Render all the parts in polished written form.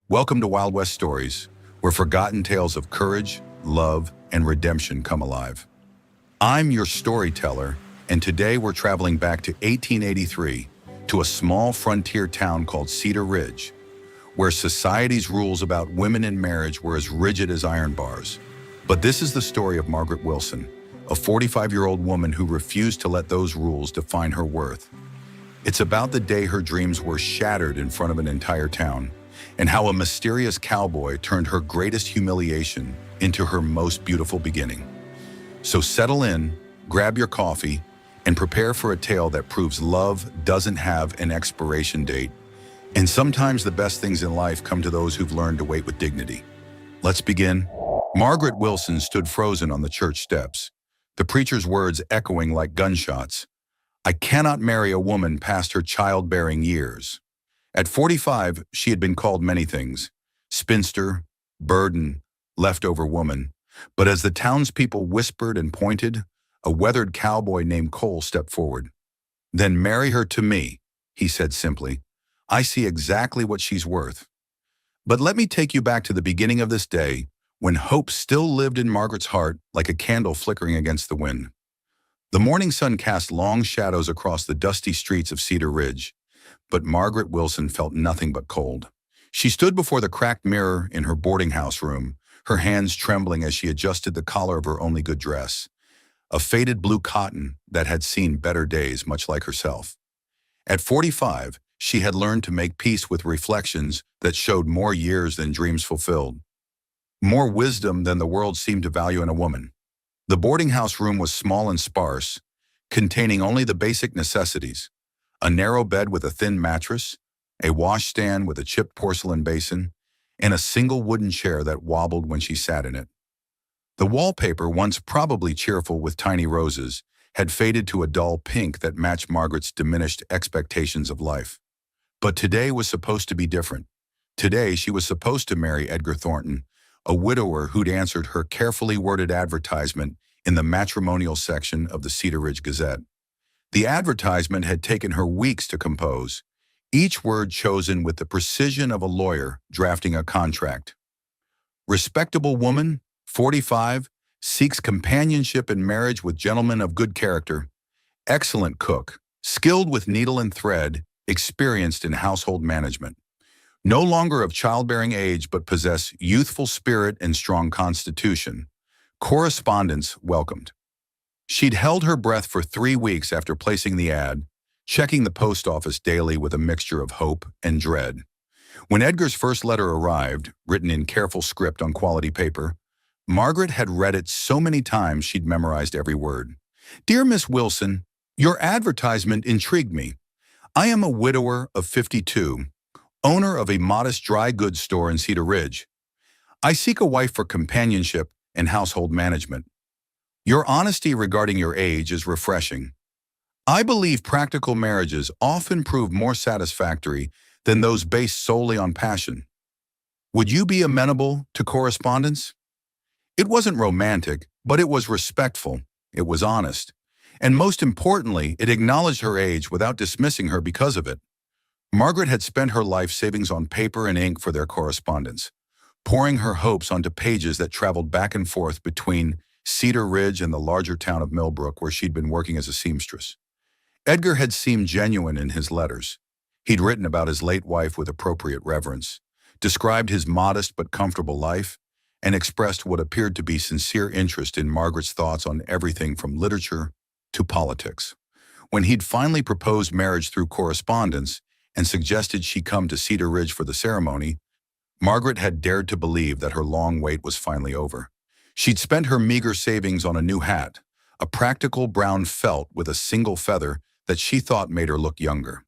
Welcome to Wild West Stories, where forgotten tales of courage, love, and redemption come alive. I'm your storyteller, and today we're traveling back to 1883 to a small frontier town called Cedar Ridge, where society's rules about women and marriage were as rigid as iron bars. But this is the story of Margaret Wilson, a 45-year-old woman who refused to let those rules define her worth. It's about the day her dreams were shattered in front of an entire town, and how a mysterious cowboy turned her greatest humiliation into her most beautiful beginning. So settle in, grab your coffee, and prepare for a tale that proves love doesn't have an expiration date. And sometimes the best things in life come to those who've learned to wait with dignity. Let's begin. Margaret Wilson stood frozen on the church steps, the preacher's words echoing like gunshots. "I cannot marry a woman past her childbearing years." At 45, she had been called many things: spinster, burden, leftover woman. But as the townspeople whispered and pointed, a weathered cowboy named Cole stepped forward. "Then marry her to me," he said simply. "I see exactly what she's worth." But let me take you back to the beginning of this day, when hope still lived in Margaret's heart like a candle flickering against the wind. The morning sun cast long shadows across the dusty streets of Cedar Ridge, but Margaret Wilson felt nothing but cold. She stood before the cracked mirror in her boarding house room, her hands trembling as she adjusted the collar of her only good dress, a faded blue cotton that had seen better days, much like herself. At 45, she had learned to make peace with reflections that showed more years than dreams fulfilled, more wisdom than the world seemed to value in a woman. The boarding house room was small and sparse, containing only the basic necessities: a narrow bed with a thin mattress, a washstand with a chipped porcelain basin, and a single wooden chair that wobbled when she sat in it. The wallpaper, once probably cheerful with tiny roses, had faded to a dull pink that matched Margaret's diminished expectations of life. But today was supposed to be different. Today she was supposed to marry Edgar Thornton, a widower who'd answered her carefully worded advertisement in the matrimonial section of the Cedar Ridge Gazette. The advertisement had taken her weeks to compose, each word chosen with the precision of a lawyer drafting a contract. Respectable woman, 45, seeks companionship in marriage with gentlemen of good character. Excellent cook, skilled with needle and thread, experienced in household management. No longer of childbearing age but possess youthful spirit and strong constitution. Correspondence welcomed. She'd held her breath for 3 weeks after placing the ad, checking the post office daily with a mixture of hope and dread. When Edgar's first letter arrived, written in careful script on quality paper, Margaret had read it so many times she'd memorized every word. "Dear Miss Wilson, your advertisement intrigued me. I am a widower of 52, owner of a modest dry goods store in Cedar Ridge. I seek a wife for companionship and household management. Your honesty regarding your age is refreshing. I believe practical marriages often prove more satisfactory than those based solely on passion. Would you be amenable to correspondence?" It wasn't romantic, but it was respectful, it was honest, and most importantly, it acknowledged her age without dismissing her because of it. Margaret had spent her life savings on paper and ink for their correspondence, pouring her hopes onto pages that traveled back and forth between Cedar Ridge and the larger town of Millbrook, where she'd been working as a seamstress. Edgar had seemed genuine in his letters. He'd written about his late wife with appropriate reverence, described his modest but comfortable life, and expressed what appeared to be sincere interest in Margaret's thoughts on everything from literature to politics. When he'd finally proposed marriage through correspondence and suggested she come to Cedar Ridge for the ceremony, Margaret had dared to believe that her long wait was finally over. She'd spent her meager savings on a new hat, a practical brown felt with a single feather that she thought made her look younger.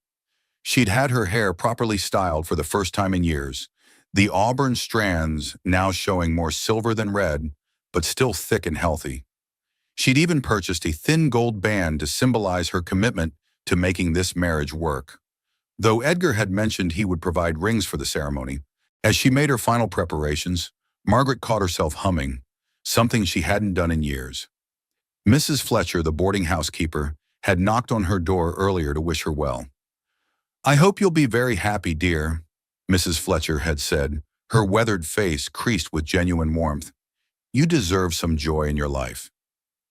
She'd had her hair properly styled for the first time in years, the auburn strands now showing more silver than red, but still thick and healthy. She'd even purchased a thin gold band to symbolize her commitment to making this marriage work. Though Edgar had mentioned he would provide rings for the ceremony, as she made her final preparations, Margaret caught herself humming, something she hadn't done in years. Mrs. Fletcher, the boarding housekeeper, had knocked on her door earlier to wish her well. "I hope you'll be very happy, dear. Mrs. Fletcher had said, her weathered face creased with genuine warmth. You deserve some joy in your life.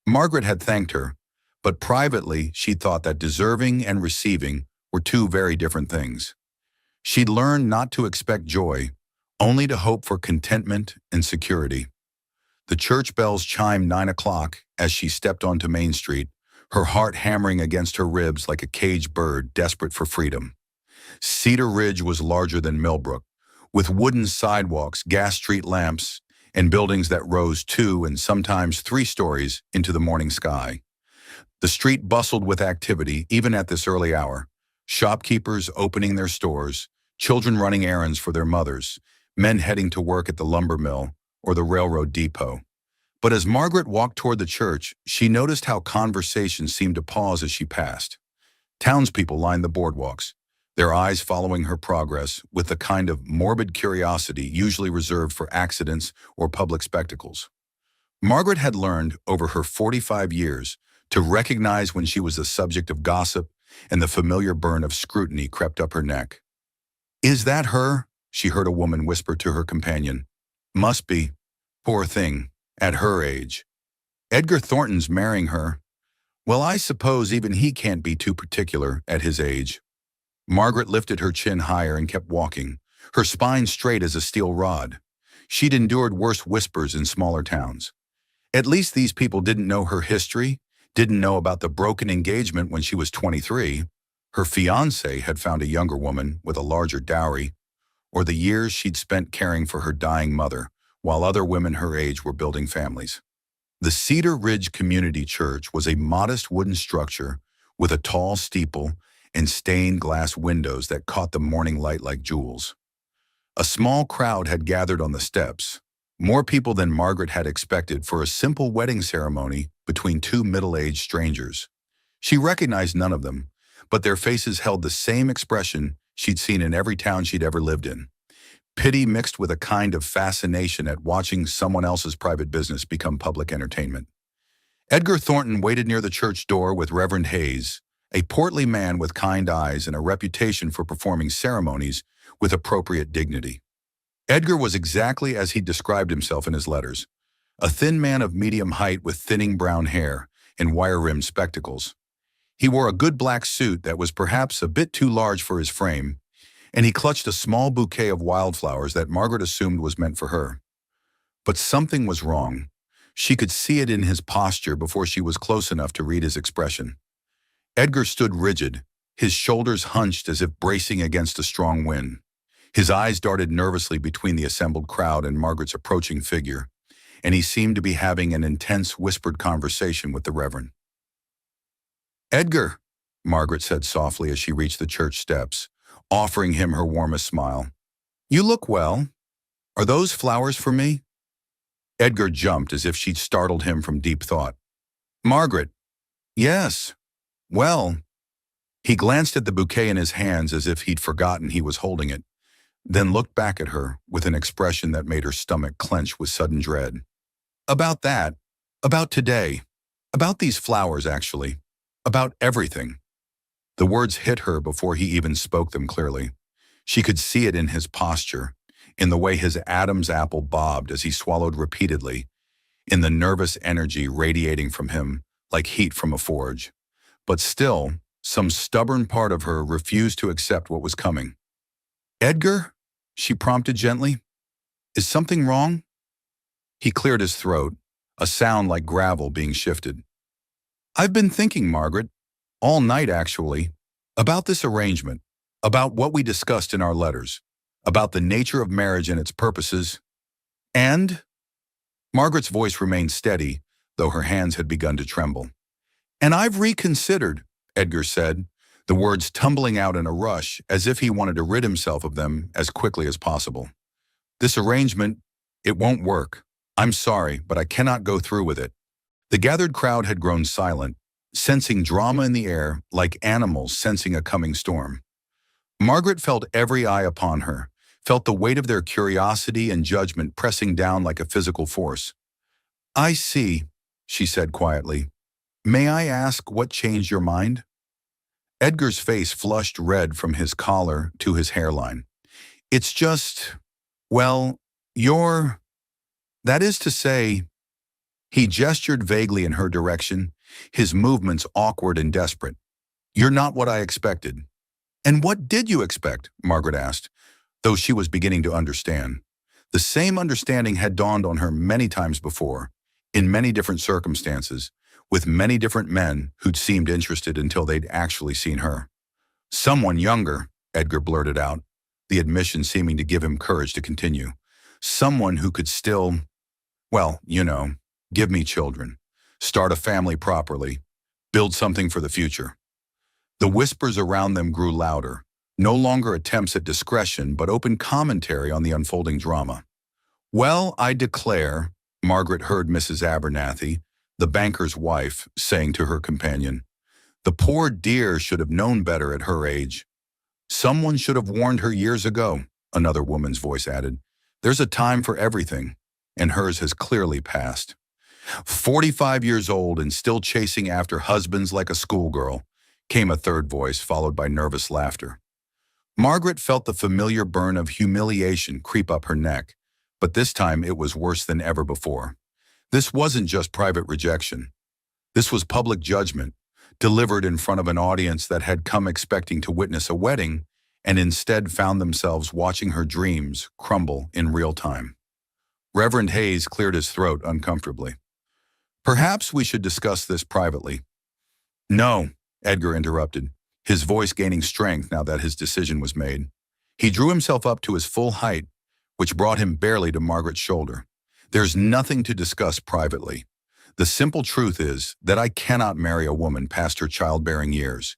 Margaret had thanked her, but privately she thought that deserving and receiving were two very different things. She'd learned not to expect joy, only to hope for contentment and security. The church bells chimed 9 o'clock as she stepped onto Main Street, her heart hammering against her ribs like a caged bird desperate for freedom. Cedar Ridge was larger than Millbrook, with wooden sidewalks, gas street lamps, and buildings that rose 2 and sometimes 3 stories into the morning sky. The street bustled with activity even at this early hour. Shopkeepers opening their stores, children running errands for their mothers, men heading to work at the lumber mill or the railroad depot. But as Margaret walked toward the church, she noticed how conversation seemed to pause as she passed. Townspeople lined the boardwalks, their eyes following her progress with the kind of morbid curiosity usually reserved for accidents or public spectacles. Margaret had learned over her 45 years to recognize when she was the subject of gossip, and the familiar burn of scrutiny crept up her neck. "Is that her?" she heard a woman whisper to her companion. "Must be. Poor thing. At her age. Edgar Thornton's marrying her. Well, I suppose even he can't be too particular at his age." Margaret lifted her chin higher and kept walking, her spine straight as a steel rod. She'd endured worse whispers in smaller towns. At least these people didn't know her history, didn't know about the broken engagement when she was 23, her fiancé had found a younger woman with a larger dowry, or the years she'd spent caring for her dying mother, while other women her age were building families. The Cedar Ridge Community Church was a modest wooden structure with a tall steeple and stained glass windows that caught the morning light like jewels. A small crowd had gathered on the steps, more people than Margaret had expected for a simple wedding ceremony between 2 middle-aged strangers. She recognized none of them, but their faces held the same expression she'd seen in every town she'd ever lived in. Pity mixed with a kind of fascination at watching someone else's private business become public entertainment. Edgar Thornton waited near the church door with Reverend Hayes, a portly man with kind eyes and a reputation for performing ceremonies with appropriate dignity. Edgar was exactly as he described himself in his letters, a thin man of medium height with thinning brown hair and wire-rimmed spectacles. He wore a good black suit that was perhaps a bit too large for his frame, and he clutched a small bouquet of wildflowers that Margaret assumed was meant for her. But something was wrong. She could see it in his posture before she was close enough to read his expression. Edgar stood rigid, his shoulders hunched as if bracing against a strong wind. His eyes darted nervously between the assembled crowd and Margaret's approaching figure, and he seemed to be having an intense, whispered conversation with the Reverend. "Edgar," Margaret said softly as she reached the church steps, offering him her warmest smile. "You look well. Are those flowers for me?" Edgar jumped as if she'd startled him from deep thought. "Margaret." "Yes. Well." He glanced at the bouquet in his hands as if he'd forgotten he was holding it, then looked back at her with an expression that made her stomach clench with sudden dread. "About that. About today. About these flowers, actually. About everything." The words hit her before he even spoke them clearly. She could see it in his posture, in the way his Adam's apple bobbed as he swallowed repeatedly, in the nervous energy radiating from him like heat from a forge. But still, some stubborn part of her refused to accept what was coming. "Edgar?" she prompted gently. "Is something wrong?" He cleared his throat, a sound like gravel being shifted. "I've been thinking, Margaret, all night actually, about this arrangement, about what we discussed in our letters, about the nature of marriage and its purposes, and—" Margaret's voice remained steady, though her hands had begun to tremble. "And I've reconsidered," Edgar said, the words tumbling out in a rush as if he wanted to rid himself of them as quickly as possible. "This arrangement, it won't work. I'm sorry, but I cannot go through with it." The gathered crowd had grown silent, sensing drama in the air like animals sensing a coming storm. Margaret felt every eye upon her, felt the weight of their curiosity and judgment pressing down like a physical force. "I see," she said quietly. "May I ask what changed your mind?" Edgar's face flushed red from his collar to his hairline. It's just, well, you're, that is to say, he gestured vaguely in her direction, his movements awkward and desperate. You're not what I expected. And what did you expect? Margaret asked, though she was beginning to understand. The same understanding had dawned on her many times before, in many different circumstances, with many different men who'd seemed interested until they'd actually seen her. Someone younger, Edgar blurted out, the admission seeming to give him courage to continue. Someone who could still, well, give me children, start a family properly, build something for the future. The whispers around them grew louder, no longer attempts at discretion but open commentary on the unfolding drama. Well, I declare, Margaret heard Mrs. Abernathy, the banker's wife, saying to her companion, the poor dear should have known better at her age. Someone should have warned her years ago, another woman's voice added. There's a time for everything, and hers has clearly passed. 45 years old and still chasing after husbands like a schoolgirl, came a third voice, followed by nervous laughter. Margaret felt the familiar burn of humiliation creep up her neck, but this time it was worse than ever before. This wasn't just private rejection. This was public judgment, delivered in front of an audience that had come expecting to witness a wedding and instead found themselves watching her dreams crumble in real time. Reverend Hayes cleared his throat uncomfortably. Perhaps we should discuss this privately. No, Edgar interrupted, his voice gaining strength now that his decision was made. He drew himself up to his full height, which brought him barely to Margaret's shoulder. There's nothing to discuss privately. The simple truth is that I cannot marry a woman past her childbearing years.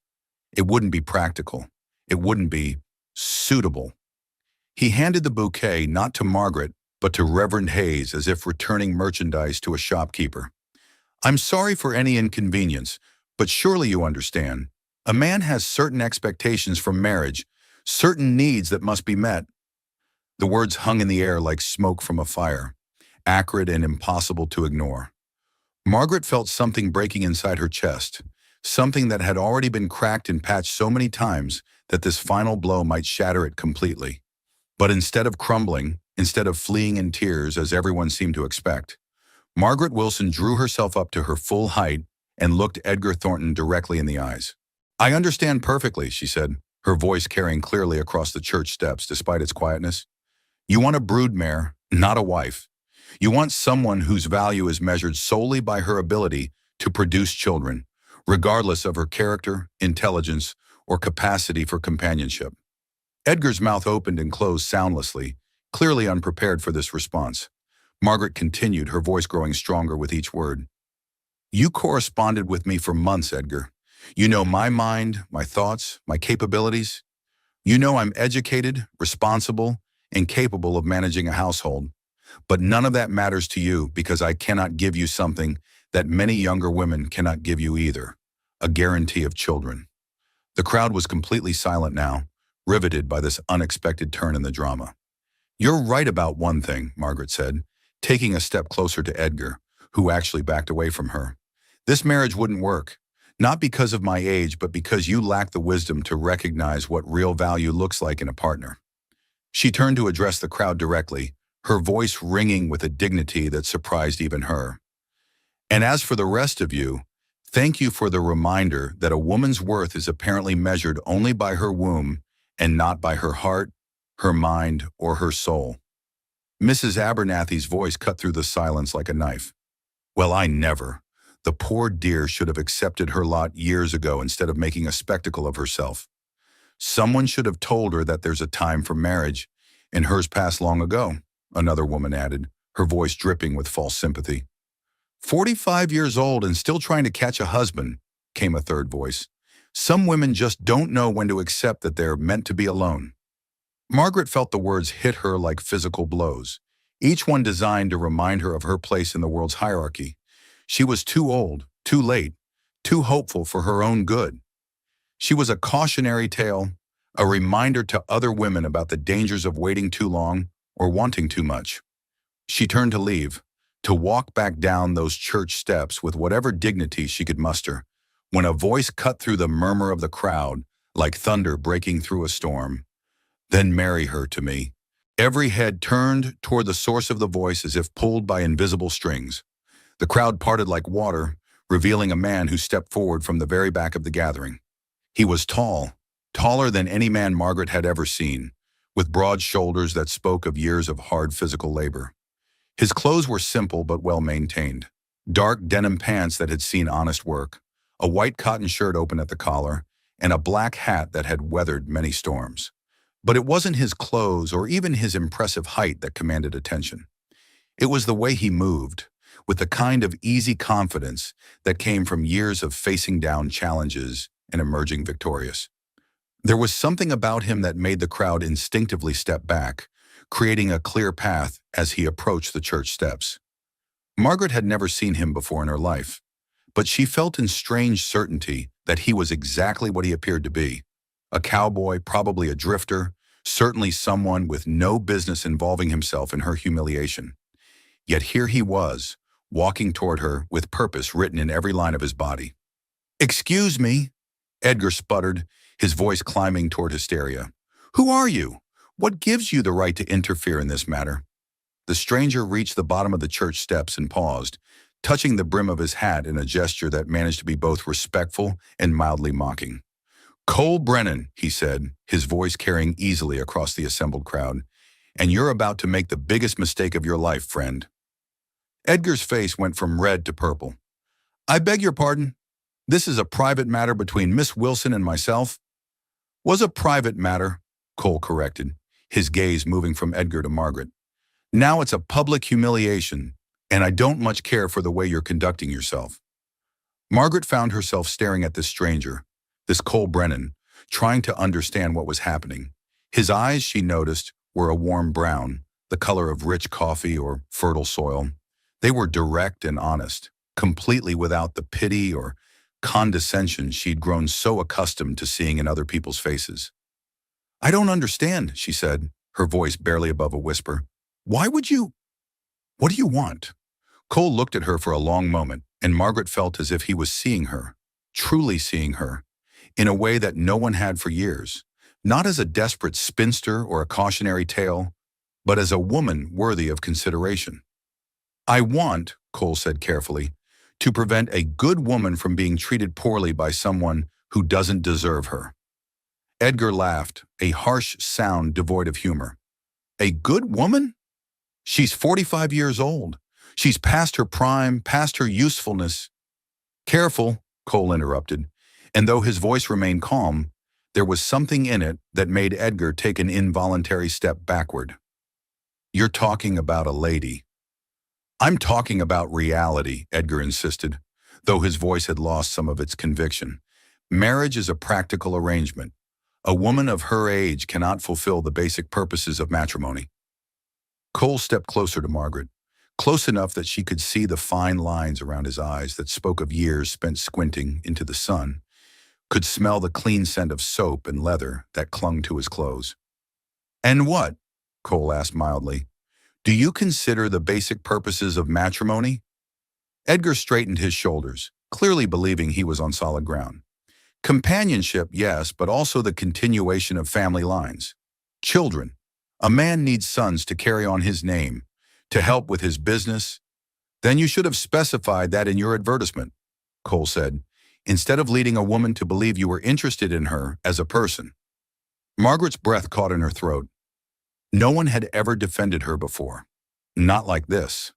It wouldn't be practical. It wouldn't be suitable. He handed the bouquet not to Margaret, but to Reverend Hayes as if returning merchandise to a shopkeeper. I'm sorry for any inconvenience, but surely you understand. A man has certain expectations from marriage, certain needs that must be met. The words hung in the air like smoke from a fire, acrid and impossible to ignore. Margaret felt something breaking inside her chest, something that had already been cracked and patched so many times that this final blow might shatter it completely. But instead of crumbling, instead of fleeing in tears as everyone seemed to expect, Margaret Wilson drew herself up to her full height and looked Edgar Thornton directly in the eyes. I understand perfectly, she said, her voice carrying clearly across the church steps despite its quietness. You want a broodmare, not a wife. You want someone whose value is measured solely by her ability to produce children, regardless of her character, intelligence, or capacity for companionship. Edgar's mouth opened and closed soundlessly, clearly unprepared for this response. Margaret continued, her voice growing stronger with each word. You corresponded with me for months, Edgar. You know my mind, my thoughts, my capabilities. You know I'm educated, responsible, and capable of managing a household. But none of that matters to you because I cannot give you something that many younger women cannot give you either, a guarantee of children. The crowd was completely silent now, riveted by this unexpected turn in the drama. You're right about one thing, Margaret said, taking a step closer to Edgar, who actually backed away from her. This marriage wouldn't work, not because of my age, but because you lack the wisdom to recognize what real value looks like in a partner. She turned to address the crowd directly, her voice ringing with a dignity that surprised even her. And as for the rest of you, thank you for the reminder that a woman's worth is apparently measured only by her womb and not by her heart, her mind, or her soul. Mrs. Abernathy's voice cut through the silence like a knife. Well, I never. The poor dear should have accepted her lot years ago instead of making a spectacle of herself. Someone should have told her that there's a time for marriage, and hers passed long ago, another woman added, her voice dripping with false sympathy. 45 years old and still trying to catch a husband, came a third voice. Some women just don't know when to accept that they're meant to be alone. Margaret felt the words hit her like physical blows, each one designed to remind her of her place in the world's hierarchy. She was too old, too late, too hopeful for her own good. She was a cautionary tale, a reminder to other women about the dangers of waiting too long or wanting too much. She turned to leave, to walk back down those church steps with whatever dignity she could muster, when a voice cut through the murmur of the crowd like thunder breaking through a storm. Then marry her to me. Every head turned toward the source of the voice as if pulled by invisible strings. The crowd parted like water, revealing a man who stepped forward from the very back of the gathering. He was tall, taller than any man Margaret had ever seen, with broad shoulders that spoke of years of hard physical labor. His clothes were simple but well-maintained. Dark denim pants that had seen honest work, a white cotton shirt open at the collar, and a black hat that had weathered many storms. But it wasn't his clothes or even his impressive height that commanded attention. It was the way he moved, with the kind of easy confidence that came from years of facing down challenges and emerging victorious. There was something about him that made the crowd instinctively step back, creating a clear path as he approached the church steps. Margaret had never seen him before in her life, but she felt in strange certainty that he was exactly what he appeared to be. A cowboy, probably a drifter, certainly someone with no business involving himself in her humiliation. Yet here he was, walking toward her with purpose written in every line of his body. "Excuse me," Edgar sputtered, his voice climbing toward hysteria. "Who are you? What gives you the right to interfere in this matter?" The stranger reached the bottom of the church steps and paused, touching the brim of his hat in a gesture that managed to be both respectful and mildly mocking. "Cole Brennan," he said, his voice carrying easily across the assembled crowd, "and you're about to make the biggest mistake of your life, friend." Edgar's face went from red to purple. "I beg your pardon? This is a private matter between Miss Wilson and myself." "Was a private matter," Cole corrected, his gaze moving from Edgar to Margaret. "Now it's a public humiliation, and I don't much care for the way you're conducting yourself." Margaret found herself staring at this stranger, this Cole Brennan, trying to understand what was happening. His eyes, she noticed, were a warm brown, the color of rich coffee or fertile soil. They were direct and honest, completely without the pity or condescension she'd grown so accustomed to seeing in other people's faces. "I don't understand," she said, her voice barely above a whisper. "Why would you? What do you want?" Cole looked at her for a long moment, and Margaret felt as if he was seeing her, truly seeing her, in a way that no one had for years, not as a desperate spinster or a cautionary tale, but as a woman worthy of consideration. "I want," Cole said carefully, "to prevent a good woman from being treated poorly by someone who doesn't deserve her." Edgar laughed, a harsh sound devoid of humor. "A good woman? She's 45 years old. She's past her prime, past her usefulness." "Careful," Cole interrupted, and though his voice remained calm, there was something in it that made Edgar take an involuntary step backward. "You're talking about a lady." "I'm talking about reality," Edgar insisted, though his voice had lost some of its conviction. "Marriage is a practical arrangement. A woman of her age cannot fulfill the basic purposes of matrimony." Cole stepped closer to Margaret, close enough that she could see the fine lines around his eyes that spoke of years spent squinting into the sun, could smell the clean scent of soap and leather that clung to his clothes. "And what?" Cole asked mildly. "Do you consider the basic purposes of matrimony?" Edgar straightened his shoulders, clearly believing he was on solid ground. "Companionship, yes, but also the continuation of family lines. Children. A man needs sons to carry on his name, to help with his business." "Then you should have specified that in your advertisement," Cole said, "instead of leading a woman to believe you were interested in her as a person." Margaret's breath caught in her throat. No one had ever defended her before. Not like this.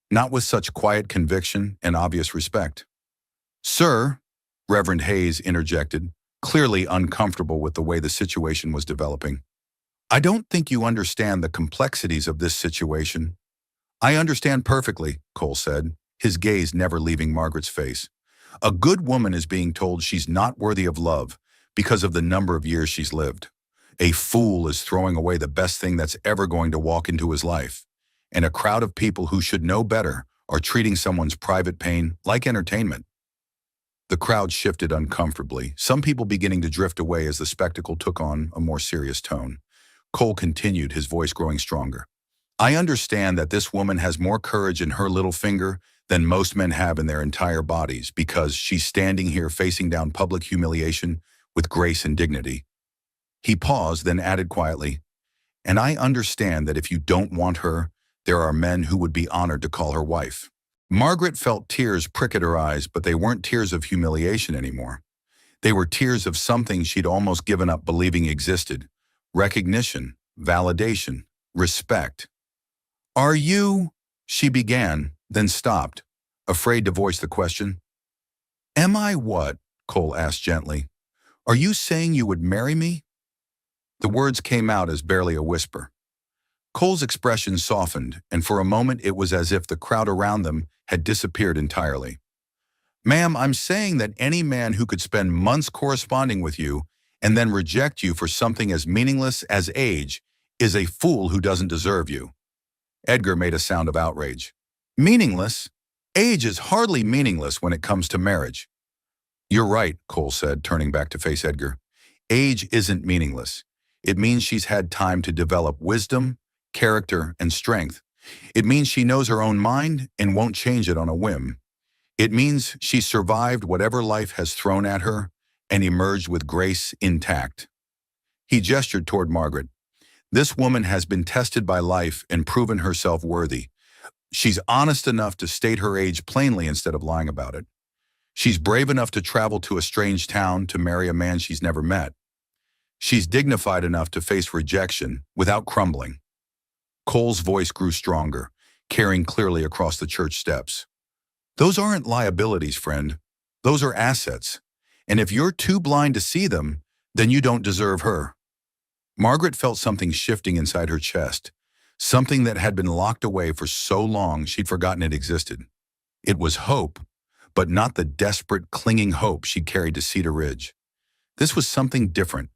Not with such quiet conviction and obvious respect. "Sir," Reverend Hayes interjected, clearly uncomfortable with the way the situation was developing, "I don't think you understand the complexities of this situation." "I understand perfectly," Cole said, his gaze never leaving Margaret's face. "A good woman is being told she's not worthy of love because of the number of years she's lived. A fool is throwing away the best thing that's ever going to walk into his life, and a crowd of people who should know better are treating someone's private pain like entertainment." The crowd shifted uncomfortably, some people beginning to drift away as the spectacle took on a more serious tone. Cole continued, his voice growing stronger. "I understand that this woman has more courage in her little finger than most men have in their entire bodies because she's standing here facing down public humiliation with grace and dignity." He paused, then added quietly, And I understand that if you don't want her, there are men who would be honored to call her wife. Margaret felt tears prick at her eyes, but they weren't tears of humiliation anymore. They were tears of something she'd almost given up believing existed: recognition, validation, respect. "Are you?" she began, then stopped, afraid to voice the question. "Am I what?" Cole asked gently. "Are you saying you would marry me?" The words came out as barely a whisper. Cole's expression softened, and for a moment it was as if the crowd around them had disappeared entirely. "Ma'am, I'm saying that any man who could spend months corresponding with you and then reject you for something as meaningless as age is a fool who doesn't deserve you." Edgar made a sound of outrage. "Meaningless? Age is hardly meaningless when it comes to marriage." "You're right," Cole said, turning back to face Edgar. "Age isn't meaningless. It means she's had time to develop wisdom, character, and strength. It means she knows her own mind and won't change it on a whim. It means she survived whatever life has thrown at her and emerged with grace intact." He gestured toward Margaret. "This woman has been tested by life and proven herself worthy. She's honest enough to state her age plainly instead of lying about it. She's brave enough to travel to a strange town to marry a man she's never met. She's dignified enough to face rejection without crumbling." Cole's voice grew stronger, carrying clearly across the church steps. "Those aren't liabilities, friend. Those are assets. And if you're too blind to see them, then you don't deserve her." Margaret felt something shifting inside her chest, something that had been locked away for so long she'd forgotten it existed. It was hope, but not the desperate, clinging hope she carried to Cedar Ridge. This was something different,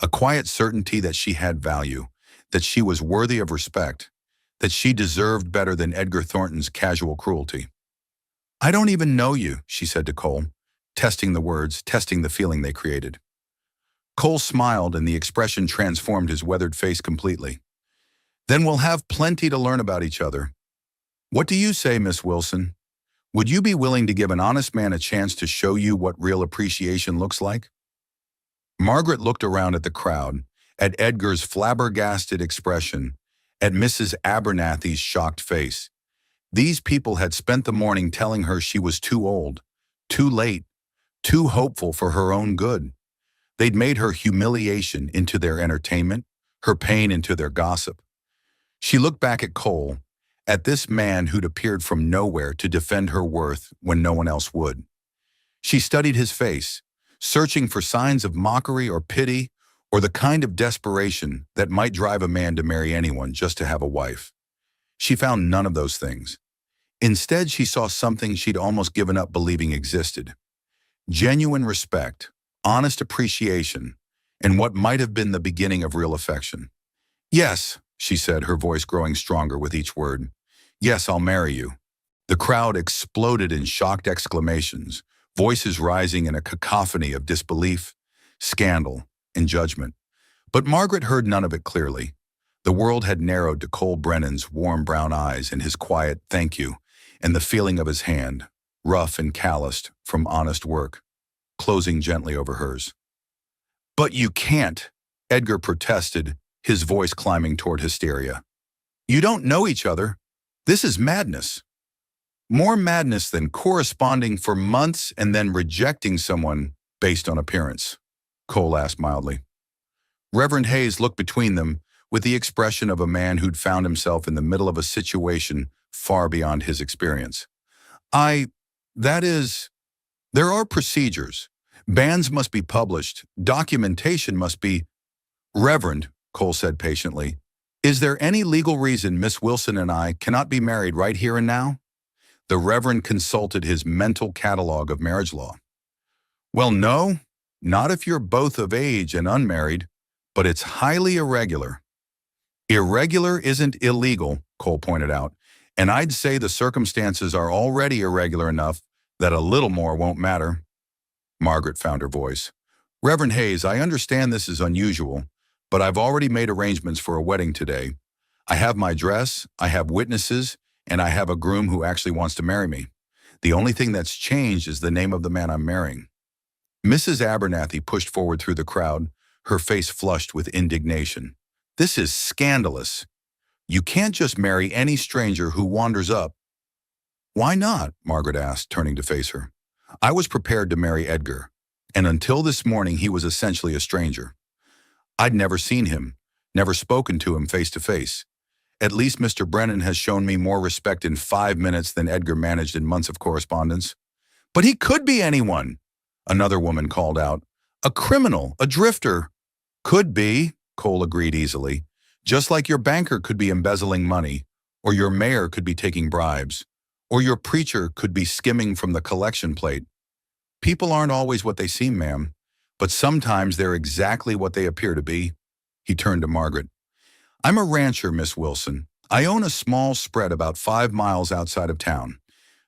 a quiet certainty that she had value, that she was worthy of respect, that she deserved better than Edgar Thornton's casual cruelty. "I don't even know you," she said to Cole, testing the words, testing the feeling they created. Cole smiled, and the expression transformed his weathered face completely. "Then we'll have plenty to learn about each other. What do you say, Miss Wilson? Would you be willing to give an honest man a chance to show you what real appreciation looks like?" Margaret looked around at the crowd, at Edgar's flabbergasted expression, at Mrs. Abernathy's shocked face. These people had spent the morning telling her she was too old, too late, too hopeful for her own good. They'd made her humiliation into their entertainment, her pain into their gossip. She looked back at Cole, at this man who'd appeared from nowhere to defend her worth when no one else would. She studied his face, searching for signs of mockery or pity, or the kind of desperation that might drive a man to marry anyone just to have a wife. She found none of those things. Instead, she saw something she'd almost given up believing existed: genuine respect, honest appreciation, and what might have been the beginning of real affection. "Yes," she said, her voice growing stronger with each word. "Yes, I'll marry you." The crowd exploded in shocked exclamations, voices rising in a cacophony of disbelief, scandal, and judgment. But Margaret heard none of it clearly. The world had narrowed to Cole Brennan's warm brown eyes and his quiet "thank you," and the feeling of his hand, rough and calloused from honest work, closing gently over hers. "But you can't," Edgar protested, his voice climbing toward hysteria. "You don't know each other. This is madness. More madness than corresponding for months and then rejecting someone based on appearance," Cole asked mildly. Reverend Hayes looked between them with the expression of a man who'd found himself in the middle of a situation far beyond his experience. That is, there are procedures. Bans must be published. Documentation must be—" "Reverend," Cole said patiently, "is there any legal reason Miss Wilson and I cannot be married right here and now?" The Reverend consulted his mental catalog of marriage law. "Well, no, not if you're both of age and unmarried, but it's highly irregular." "Irregular isn't illegal," Cole pointed out, "and I'd say the circumstances are already irregular enough that a little more won't matter." Margaret found her voice. "Reverend Hayes, I understand this is unusual, but I've already made arrangements for a wedding today. I have my dress, I have witnesses, and I have a groom who actually wants to marry me. The only thing that's changed is the name of the man I'm marrying." Mrs. Abernathy pushed forward through the crowd, her face flushed with indignation. This is scandalous. You can't just marry any stranger who wanders up. Why not? Margaret asked, turning to face her. I was prepared to marry Edgar, and until this morning he was essentially a stranger. I'd never seen him, never spoken to him face to face. At least Mr. Brennan has shown me more respect in 5 minutes than Edgar managed in months of correspondence. But he could be anyone, another woman called out. A criminal, a drifter. Could be, Cole agreed easily. Just like your banker could be embezzling money, or your mayor could be taking bribes, or your preacher could be skimming from the collection plate. People aren't always what they seem, ma'am, but sometimes they're exactly what they appear to be. He turned to Margaret. I'm a rancher, Miss Wilson. I own a small spread about 5 miles outside of town.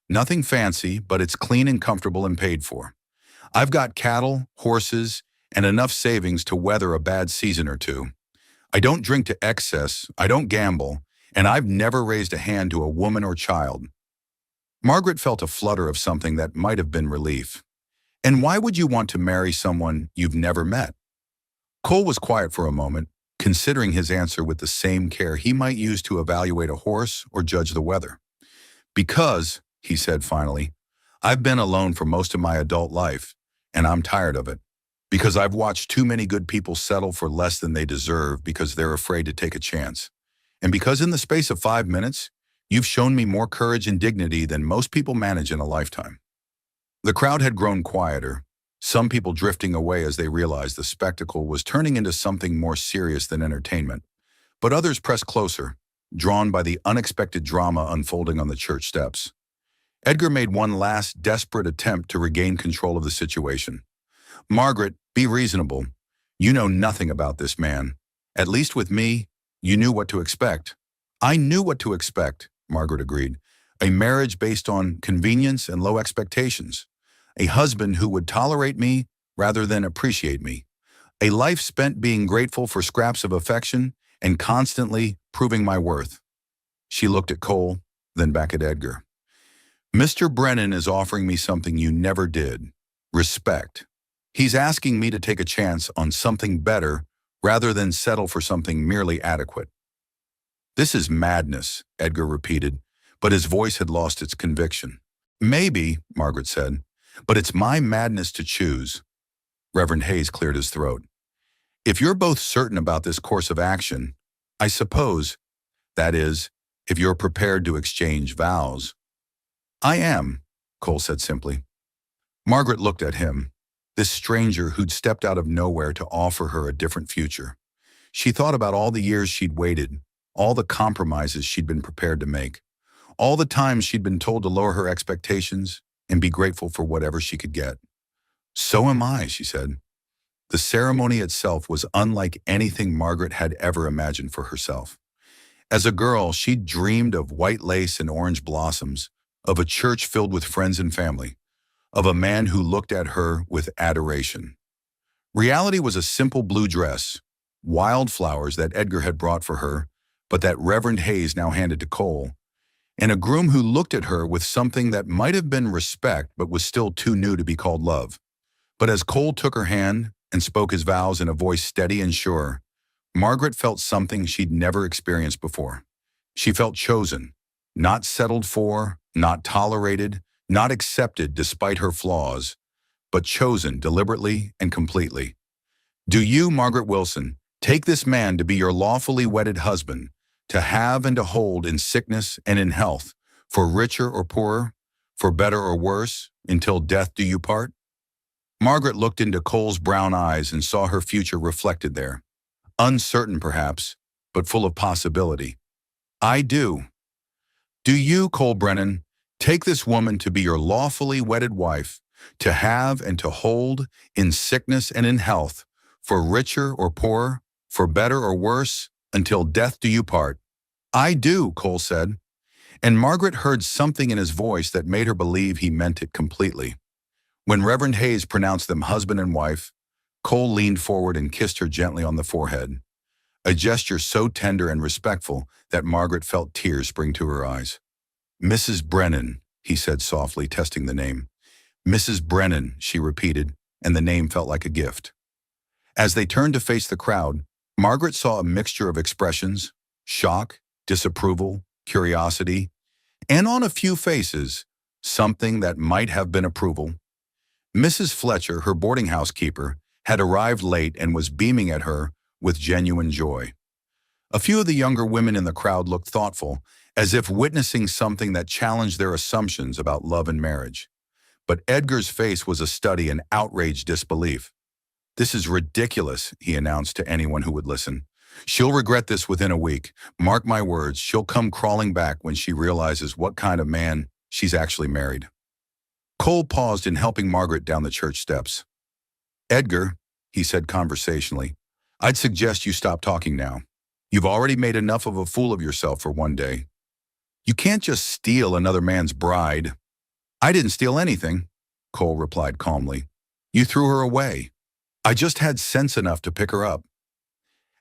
Nothing fancy, but it's clean and comfortable and paid for. I've got cattle, horses, and enough savings to weather a bad season or two. I don't drink to excess, I don't gamble, and I've never raised a hand to a woman or child. Margaret felt a flutter of something that might have been relief. And why would you want to marry someone you've never met? Cole was quiet for a moment, considering his answer with the same care he might use to evaluate a horse or judge the weather. Because, he said finally, I've been alone for most of my adult life, and I'm tired of it. Because I've watched too many good people settle for less than they deserve because they're afraid to take a chance. And because in the space of 5 minutes, you've shown me more courage and dignity than most people manage in a lifetime. The crowd had grown quieter, some people drifting away as they realized the spectacle was turning into something more serious than entertainment. But others pressed closer, drawn by the unexpected drama unfolding on the church steps. Edgar made one last desperate attempt to regain control of the situation. Margaret, be reasonable. You know nothing about this man. At least with me, you knew what to expect. I knew what to expect, Margaret agreed. A marriage based on convenience and low expectations. A husband who would tolerate me rather than appreciate me. A life spent being grateful for scraps of affection and constantly proving my worth. She looked at Cole, then back at Edgar. Mr. Brennan is offering me something you never did. Respect. He's asking me to take a chance on something better rather than settle for something merely adequate. This is madness, Edgar repeated, but his voice had lost its conviction. Maybe, Margaret said, but it's my madness to choose. Reverend Hayes cleared his throat. If you're both certain about this course of action, I suppose, that is, if you're prepared to exchange vows. I am, Cole said simply. Margaret looked at him, this stranger who'd stepped out of nowhere to offer her a different future. She thought about all the years she'd waited, all the compromises she'd been prepared to make, all the times she'd been told to lower her expectations and be grateful for whatever she could get. So am I, she said. The ceremony itself was unlike anything Margaret had ever imagined for herself. As a girl, she'd dreamed of white lace and orange blossoms, of a church filled with friends and family, of a man who looked at her with adoration. Reality was a simple blue dress, wildflowers that Edgar had brought for her, but that Reverend Hayes now handed to Cole, and a groom who looked at her with something that might have been respect but was still too new to be called love. But as Cole took her hand and spoke his vows in a voice steady and sure, Margaret felt something she'd never experienced before. She felt chosen, not settled for, not tolerated, not accepted despite her flaws, but chosen deliberately and completely. Do you, Margaret Wilson, take this man to be your lawfully wedded husband, to have and to hold in sickness and in health, for richer or poorer, for better or worse, until death do you part? Margaret looked into Cole's brown eyes and saw her future reflected there. Uncertain perhaps, but full of possibility. I do. Do you, Cole Brennan, take this woman to be your lawfully wedded wife, to have and to hold in sickness and in health, for richer or poorer, for better or worse, until death do you part? I do, Cole said, and Margaret heard something in his voice that made her believe he meant it completely. When Reverend Hayes pronounced them husband and wife, Cole leaned forward and kissed her gently on the forehead, a gesture so tender and respectful that Margaret felt tears spring to her eyes. Mrs. Brennan, he said softly, testing the name. Mrs. Brennan, she repeated, and the name felt like a gift. As they turned to face the crowd, Margaret saw a mixture of expressions: shock, disapproval, curiosity, and on a few faces, something that might have been approval. Mrs. Fletcher, her boarding house keeper, had arrived late and was beaming at her with genuine joy. A few of the younger women in the crowd looked thoughtful, as if witnessing something that challenged their assumptions about love and marriage. But Edgar's face was a study in outraged disbelief. "This is ridiculous," he announced to anyone who would listen. "She'll regret this within a week. Mark my words, she'll come crawling back when she realizes what kind of man she's actually married." Cole paused in helping Margaret down the church steps. "Edgar," he said conversationally, "I'd suggest you stop talking now. You've already made enough of a fool of yourself for one day. You can't just steal another man's bride." "I didn't steal anything," Cole replied calmly. "You threw her away. I just had sense enough to pick her up."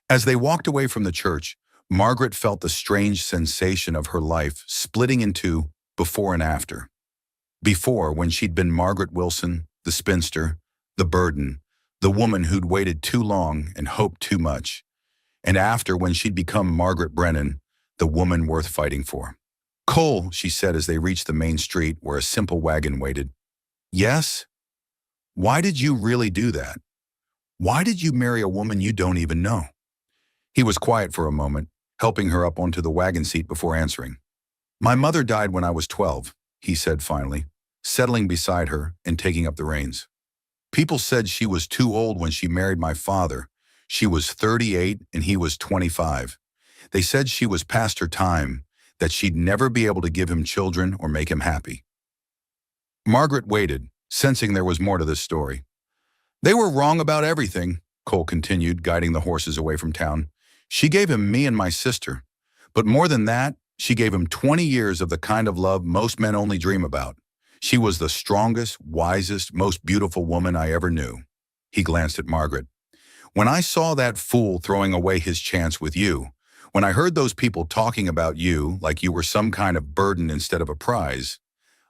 As they walked away from the church, Margaret felt the strange sensation of her life splitting into before and after. Before, when she'd been Margaret Wilson, the spinster, the burden, the woman who'd waited too long and hoped too much. And after, when she'd become Margaret Brennan, the woman worth fighting for. "Cole," she said as they reached the main street where a simple wagon waited. "Yes? Why did you really do that? Why did you marry a woman you don't even know?" He was quiet for a moment, helping her up onto the wagon seat before answering. "My mother died when I was 12, he said finally, settling beside her and taking up the reins. "People said she was too old when she married my father. She was 38 and he was 25. They said she was past her time, that she'd never be able to give him children or make him happy." Margaret waited, sensing there was more to this story. "They were wrong about everything," Cole continued, guiding the horses away from town. "She gave him me and my sister. But more than that, she gave him 20 years of the kind of love most men only dream about. She was the strongest, wisest, most beautiful woman I ever knew." He glanced at Margaret. "When I saw that fool throwing away his chance with you, when I heard those people talking about you like you were some kind of burden instead of a prize,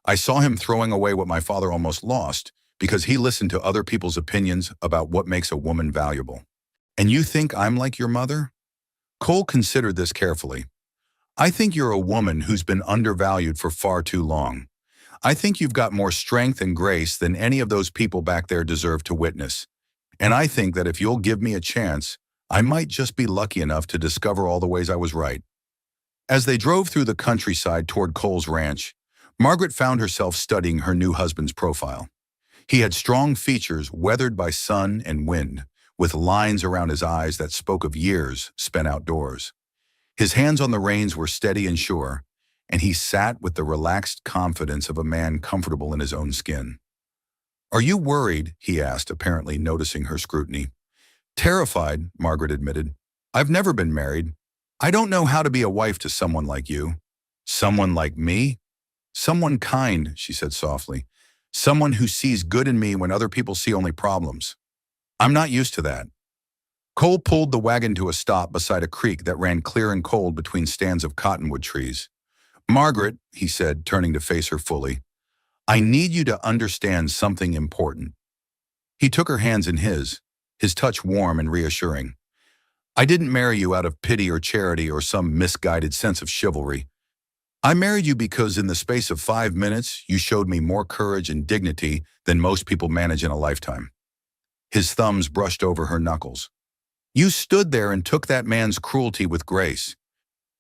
I saw him throwing away what my father almost lost because he listened to other people's opinions about what makes a woman valuable." "And you think I'm like your mother?" Cole considered this carefully. "I think you're a woman who's been undervalued for far too long. I think you've got more strength and grace than any of those people back there deserve to witness. And I think that if you'll give me a chance, I might just be lucky enough to discover all the ways I was right." As they drove through the countryside toward Cole's ranch, Margaret found herself studying her new husband's profile. He had strong features weathered by sun and wind, with lines around his eyes that spoke of years spent outdoors. His hands on the reins were steady and sure, and he sat with the relaxed confidence of a man comfortable in his own skin. "Are you worried?" he asked, apparently noticing her scrutiny. "Terrified," Margaret admitted. "I've never been married. I don't know how to be a wife to someone like you." "Someone like me?" "Someone kind," she said softly. "Someone who sees good in me when other people see only problems. I'm not used to that." Cole pulled the wagon to a stop beside a creek that ran clear and cold between stands of cottonwood trees. "Margaret," he said, turning to face her fully, "I need you to understand something important." He took her hands in his touch warm and reassuring. "I didn't marry you out of pity or charity or some misguided sense of chivalry. I married you because in the space of 5 minutes, you showed me more courage and dignity than most people manage in a lifetime." His thumbs brushed over her knuckles. "You stood there and took that man's cruelty with grace.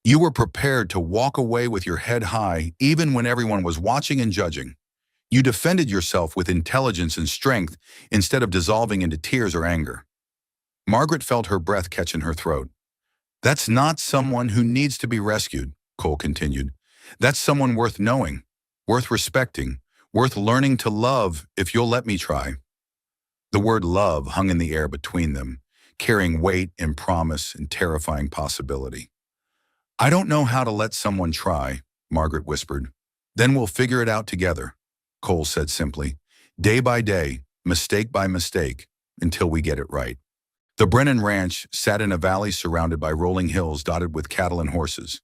You were prepared to walk away with your head high even when everyone was watching and judging. You defended yourself with intelligence and strength instead of dissolving into tears or anger." Margaret felt her breath catch in her throat. "That's not someone who needs to be rescued," Cole continued. "That's someone worth knowing, worth respecting, worth learning to love if you'll let me try." The word love hung in the air between them, carrying weight and promise and terrifying possibility. "I don't know how to let someone try," Margaret whispered. "Then we'll figure it out together," Cole said simply. "Day by day, mistake by mistake, until we get it right." The Brennan Ranch sat in a valley surrounded by rolling hills dotted with cattle and horses.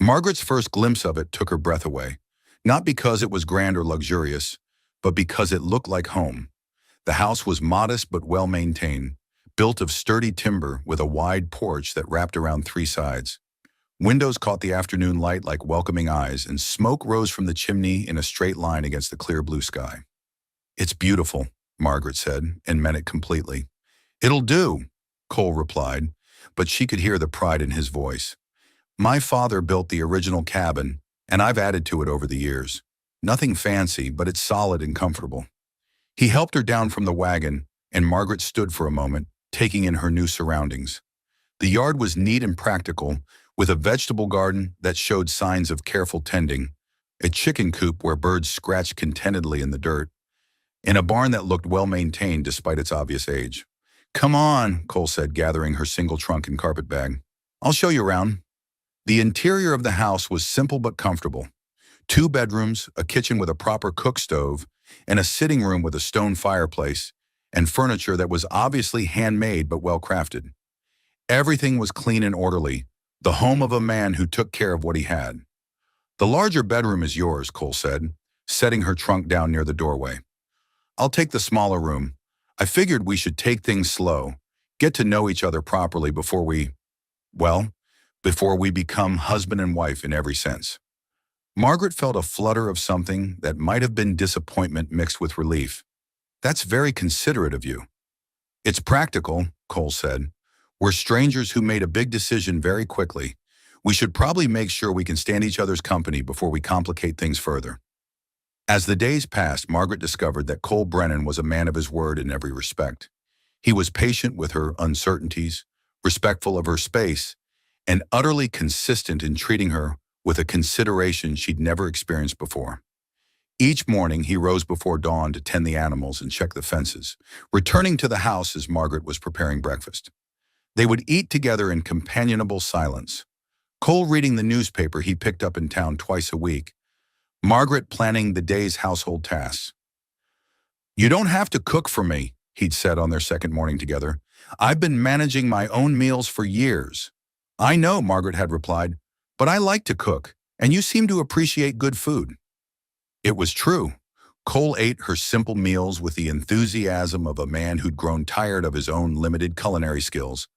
Margaret's first glimpse of it took her breath away, not because it was grand or luxurious, but because it looked like home. The house was modest but well-maintained, built of sturdy timber with a wide porch that wrapped around three sides. Windows caught the afternoon light like welcoming eyes, and smoke rose from the chimney in a straight line against the clear blue sky. "It's beautiful," Margaret said, and meant it completely. "It'll do," Cole replied, but she could hear the pride in his voice. "My father built the original cabin, and I've added to it over the years. Nothing fancy, but it's solid and comfortable." He helped her down from the wagon, and Margaret stood for a moment, taking in her new surroundings. The yard was neat and practical, with a vegetable garden that showed signs of careful tending, a chicken coop where birds scratched contentedly in the dirt, and a barn that looked well-maintained despite its obvious age. "Come on," Cole said, gathering her single trunk and carpet bag. "I'll show you around." The interior of the house was simple but comfortable. 2 bedrooms, a kitchen with a proper cook stove, and a sitting room with a stone fireplace, and furniture that was obviously handmade but well-crafted. Everything was clean and orderly, the home of a man who took care of what he had. "The larger bedroom is yours," Cole said, setting her trunk down near the doorway. "I'll take the smaller room. I figured we should take things slow, get to know each other properly before we become husband and wife in every sense." Margaret felt a flutter of something that might have been disappointment mixed with relief. "That's very considerate of you." "It's practical," Cole said. "We're strangers who made a big decision very quickly. We should probably make sure we can stand each other's company before we complicate things further." As the days passed, Margaret discovered that Cole Brennan was a man of his word in every respect. He was patient with her uncertainties, respectful of her space, and utterly consistent in treating her with a consideration she'd never experienced before. Each morning, he rose before dawn to tend the animals and check the fences, returning to the house as Margaret was preparing breakfast. They would eat together in companionable silence. Cole reading the newspaper he picked up in town twice a week, Margaret planning the day's household tasks. "You don't have to cook for me," he'd said on their second morning together. "I've been managing my own meals for years." "I know," Margaret had replied, "but I like to cook, and you seem to appreciate good food." It was true. Cole ate her simple meals with the enthusiasm of a man who'd grown tired of his own limited culinary skills.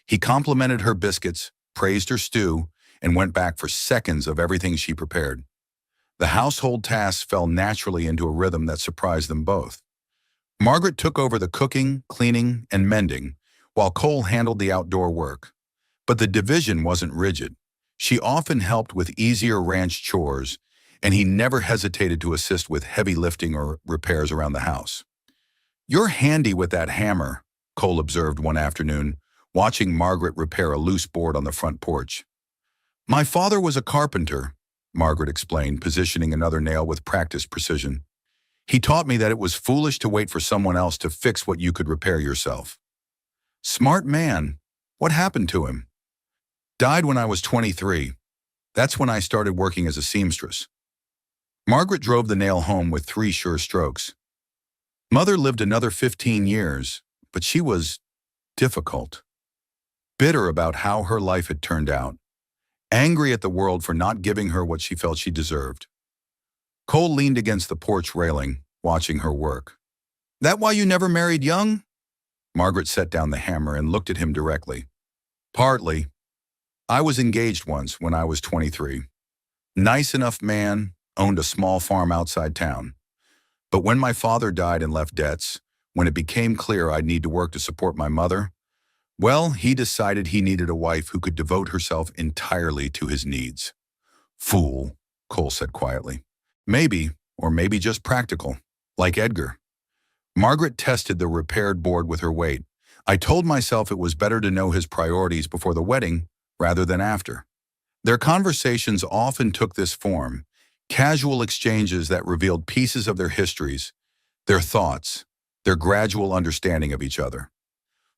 He complimented her biscuits, praised her stew, and went back for seconds of everything she prepared. The household tasks fell naturally into a rhythm that surprised them both. Margaret took over the cooking, cleaning, and mending, while Cole handled the outdoor work. But the division wasn't rigid. She often helped with easier ranch chores, and he never hesitated to assist with heavy lifting or repairs around the house. "You're handy with that hammer," Cole observed one afternoon, watching Margaret repair a loose board on the front porch. "My father was a carpenter," Margaret explained, positioning another nail with practiced precision. "He taught me that it was foolish to wait for someone else to fix what you could repair yourself." "Smart man. What happened to him?" "Died when I was 23. That's when I started working as a seamstress." Margaret drove the nail home with 3 sure strokes. "Mother lived another 15 years, but she was difficult. Bitter about how her life had turned out. Angry at the world for not giving her what she felt she deserved." Cole leaned against the porch railing, watching her work. "That why you never married young?" Margaret set down the hammer and looked at him directly. "Partly. I was engaged once when I was 23. Nice enough man, owned a small farm outside town. But when my father died and left debts, when it became clear I'd need to work to support my mother, well, he decided he needed a wife who could devote herself entirely to his needs." "Fool," Cole said quietly. "Maybe, or maybe just practical, like Edgar." Margaret tested the repaired board with her weight. "I told myself it was better to know his priorities before the wedding rather than after." Their conversations often took this form, casual exchanges that revealed pieces of their histories, their thoughts, their gradual understanding of each other.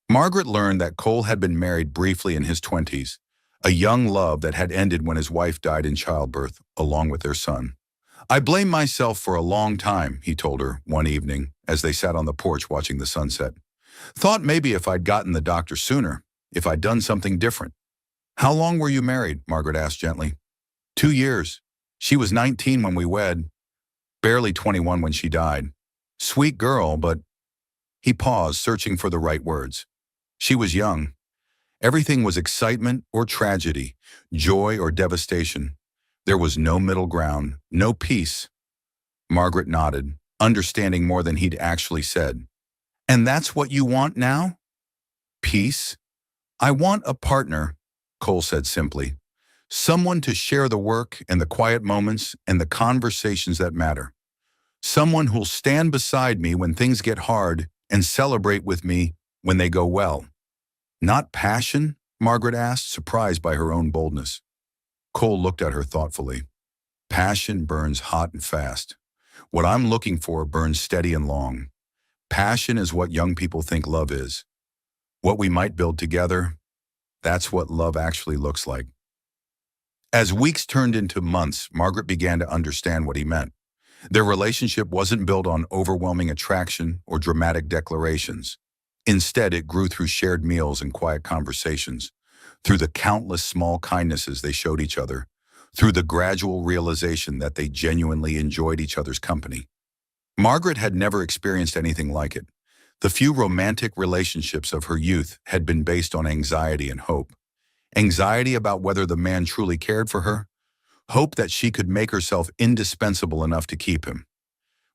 Margaret learned that Cole had been married briefly in his 20s, a young love that had ended when his wife died in childbirth, along with their son. "I blame myself for a long time," he told her one evening as they sat on the porch watching the sunset. "Thought maybe if I'd gotten the doctor sooner, if I'd done something different." "How long were you married?" Margaret asked gently. 2 years. She was 19 when we wed, barely 21 when she died. Sweet girl, but..." He paused, searching for the right words. She was young. Everything was excitement or tragedy, joy or devastation. There was no middle ground, no peace. Margaret nodded, understanding more than he'd actually said. And that's what you want now? Peace? I want a partner, Cole said simply. Someone to share the work and the quiet moments and the conversations that matter. Someone who'll stand beside me when things get hard and celebrate with me when they go well. Not passion? Margaret asked, surprised by her own boldness. Cole looked at her thoughtfully. Passion burns hot and fast. What I'm looking for burns steady and long. Passion is what young people think love is. What we might build together, that's what love actually looks like. As weeks turned into months, Margaret began to understand what he meant. Their relationship wasn't built on overwhelming attraction or dramatic declarations. Instead, it grew through shared meals and quiet conversations, through the countless small kindnesses they showed each other, through the gradual realization that they genuinely enjoyed each other's company. Margaret had never experienced anything like it. The few romantic relationships of her youth had been based on anxiety and hope. Anxiety about whether the man truly cared for her, hope that she could make herself indispensable enough to keep him.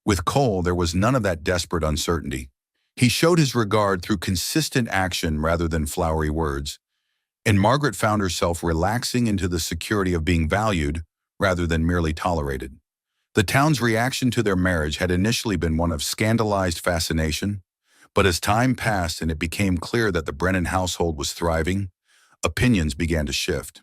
With Cole, there was none of that desperate uncertainty. He showed his regard through consistent action rather than flowery words, and Margaret found herself relaxing into the security of being valued rather than merely tolerated. The town's reaction to their marriage had initially been one of scandalized fascination, but as time passed and it became clear that the Brennan household was thriving, opinions began to shift.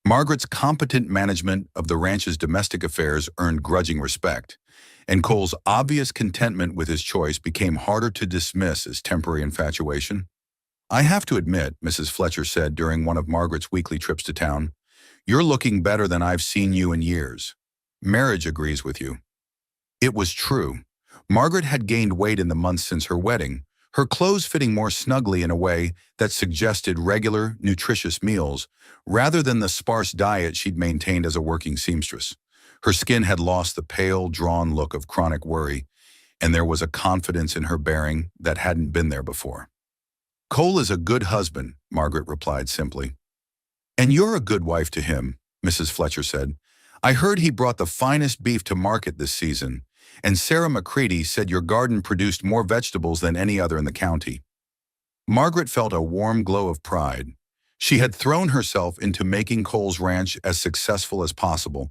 Margaret's competent management of the ranch's domestic affairs earned grudging respect, and Cole's obvious contentment with his choice became harder to dismiss as temporary infatuation. I have to admit, Mrs. Fletcher said during one of Margaret's weekly trips to town, you're looking better than I've seen you in years. Marriage agrees with you. It was true. Margaret had gained weight in the months since her wedding, her clothes fitting more snugly in a way that suggested regular, nutritious meals, rather than the sparse diet she'd maintained as a working seamstress. Her skin had lost the pale, drawn look of chronic worry, and there was a confidence in her bearing that hadn't been there before. Cole is a good husband, Margaret replied simply. And you're a good wife to him, Mrs. Fletcher said. I heard he brought the finest beef to market this season, and Sarah McCready said your garden produced more vegetables than any other in the county. Margaret felt a warm glow of pride. She had thrown herself into making Cole's ranch as successful as possible,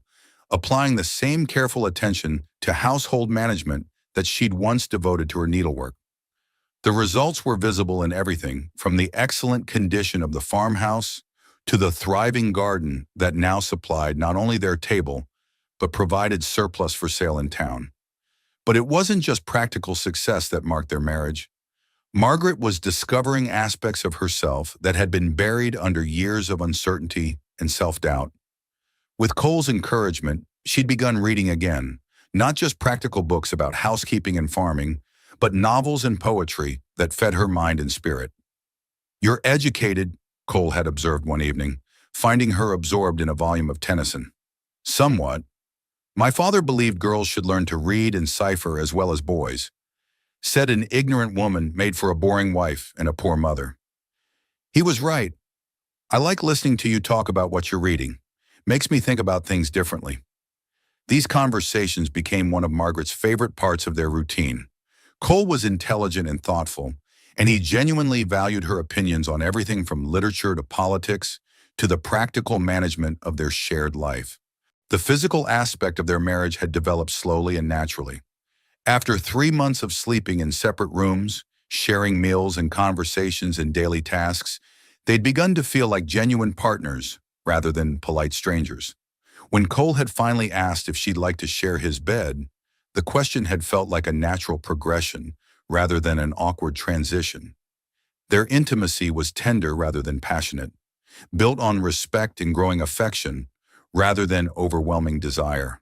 applying the same careful attention to household management that she'd once devoted to her needlework. The results were visible in everything, from the excellent condition of the farmhouse to the thriving garden that now supplied not only their table, but provided surplus for sale in town. But it wasn't just practical success that marked their marriage. Margaret was discovering aspects of herself that had been buried under years of uncertainty and self-doubt. With Cole's encouragement, she'd begun reading again, not just practical books about housekeeping and farming, but novels and poetry that fed her mind and spirit. You're educated, Cole had observed one evening, finding her absorbed in a volume of Tennyson. Somewhat. My father believed girls should learn to read and cipher as well as boys. Said an ignorant woman made for a boring wife and a poor mother. He was right. I like listening to you talk about what you're reading. Makes me think about things differently. These conversations became one of Margaret's favorite parts of their routine. Cole was intelligent and thoughtful, and he genuinely valued her opinions on everything from literature to politics to the practical management of their shared life. The physical aspect of their marriage had developed slowly and naturally. After 3 months of sleeping in separate rooms, sharing meals and conversations and daily tasks, they'd begun to feel like genuine partners rather than polite strangers. When Cole had finally asked if she'd like to share his bed, the question had felt like a natural progression rather than an awkward transition. Their intimacy was tender rather than passionate, built on respect and growing affection rather than overwhelming desire.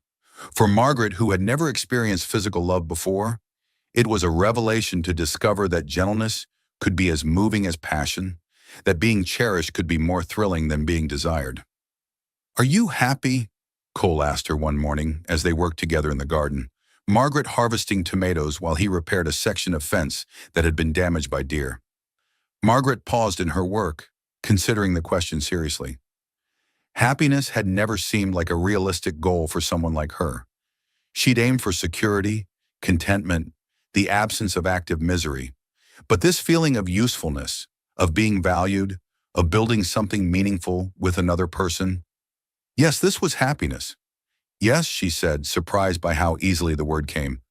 For Margaret, who had never experienced physical love before, it was a revelation to discover that gentleness could be as moving as passion, that being cherished could be more thrilling than being desired. Are you happy? Cole asked her one morning as they worked together in the garden, Margaret harvesting tomatoes while he repaired a section of fence that had been damaged by deer. Margaret paused in her work, considering the question seriously. Happiness had never seemed like a realistic goal for someone like her. She'd aimed for security, contentment, the absence of active misery. But this feeling of usefulness, of being valued, of building something meaningful with another person, yes, this was happiness. Yes, she said, surprised by how easily the word came.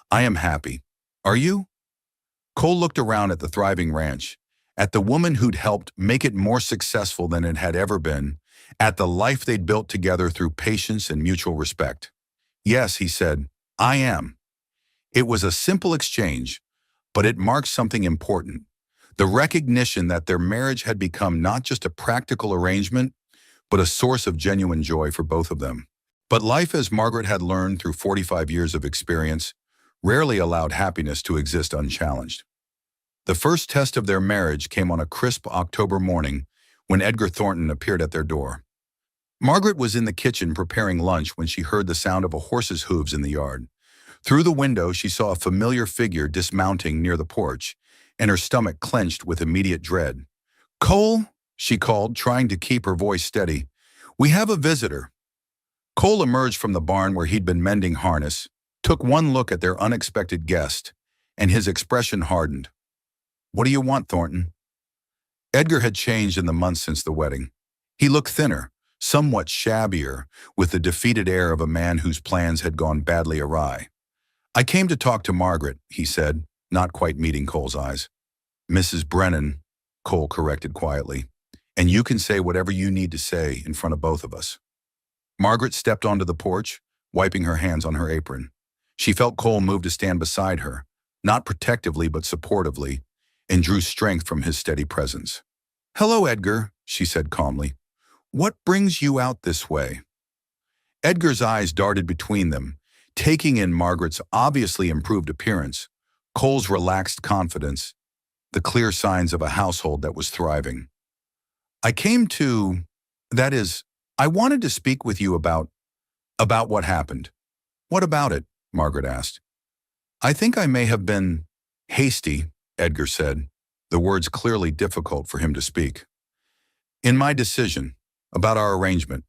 I am happy. Are you? Cole looked around at the thriving ranch, at the woman who'd helped make it more successful than it had ever been, at the life they'd built together through patience and mutual respect. Yes, he said, I am. It was a simple exchange, but it marked something important. The recognition that their marriage had become not just a practical arrangement, but a source of genuine joy for both of them. But life, as Margaret had learned through 45 years of experience, rarely allowed happiness to exist unchallenged. The first test of their marriage came on a crisp October morning when Edgar Thornton appeared at their door. Margaret was in the kitchen preparing lunch when she heard the sound of a horse's hooves in the yard. Through the window, she saw a familiar figure dismounting near the porch, and her stomach clenched with immediate dread. Cole, she called, trying to keep her voice steady. We have a visitor. Cole emerged from the barn where he'd been mending harness, took one look at their unexpected guest, and his expression hardened. What do you want, Thornton? Edgar had changed in the months since the wedding. He looked thinner, somewhat shabbier, with the defeated air of a man whose plans had gone badly awry. I came to talk to Margaret, he said, not quite meeting Cole's eyes. Mrs. Brennan, Cole corrected quietly, and you can say whatever you need to say in front of both of us. Margaret stepped onto the porch, wiping her hands on her apron. She felt Cole move to stand beside her, not protectively but supportively, and drew strength from his steady presence. Hello, Edgar, she said calmly. What brings you out this way? Edgar's eyes darted between them, taking in Margaret's obviously improved appearance, Cole's relaxed confidence, the clear signs of a household that was thriving. I wanted to speak with you about what happened. What about it? Margaret asked. I think I may have been hasty, Edgar said, the words clearly difficult for him to speak. In my decision about our arrangement,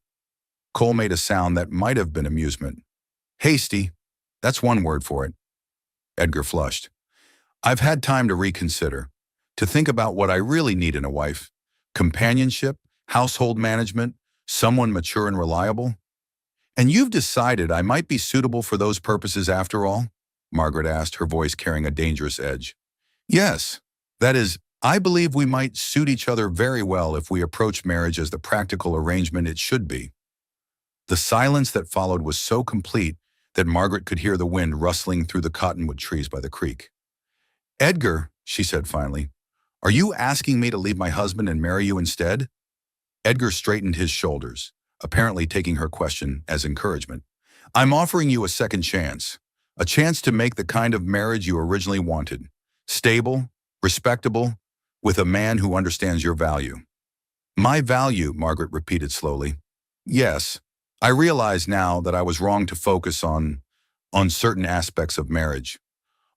Cole made a sound that might have been amusement. Hasty, that's one word for it. Edgar flushed. I've had time to reconsider, to think about what I really need in a wife. Companionship, household management, someone mature and reliable. And you've decided I might be suitable for those purposes after all? Margaret asked, her voice carrying a dangerous edge. Yes, that is, I believe we might suit each other very well if we approach marriage as the practical arrangement it should be. The silence that followed was so complete that Margaret could hear the wind rustling through the cottonwood trees by the creek. Edgar, she said finally, are you asking me to leave my husband and marry you instead? Edgar straightened his shoulders, apparently taking her question as encouragement. I'm offering you a second chance, a chance to make the kind of marriage you originally wanted. Stable, respectable, with a man who understands your value. My value, Margaret repeated slowly. Yes, I realize now that I was wrong to focus on certain aspects of marriage.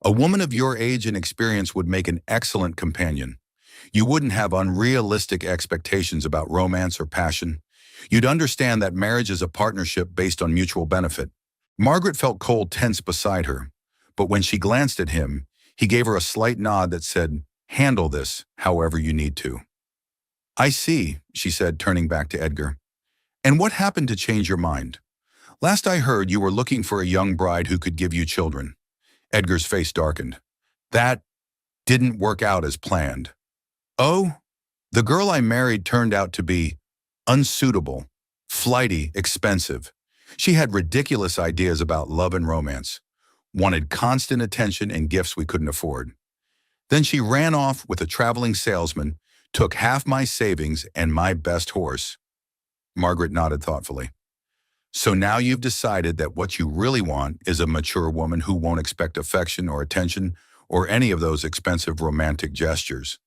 A woman of your age and experience would make an excellent companion. You wouldn't have unrealistic expectations about romance or passion. You'd understand that marriage is a partnership based on mutual benefit. Margaret felt Cole tense beside her, but when she glanced at him, he gave her a slight nod that said, handle this however you need to. I see, she said, turning back to Edgar. And what happened to change your mind? Last I heard, you were looking for a young bride who could give you children. Edgar's face darkened. That didn't work out as planned. Oh, the girl I married turned out to be unsuitable, flighty, expensive. She had ridiculous ideas about love and romance, wanted constant attention and gifts we couldn't afford. Then she ran off with a traveling salesman, took half my savings and my best horse. Margaret nodded thoughtfully. So now you've decided that what you really want is a mature woman who won't expect affection or attention or any of those expensive romantic gestures.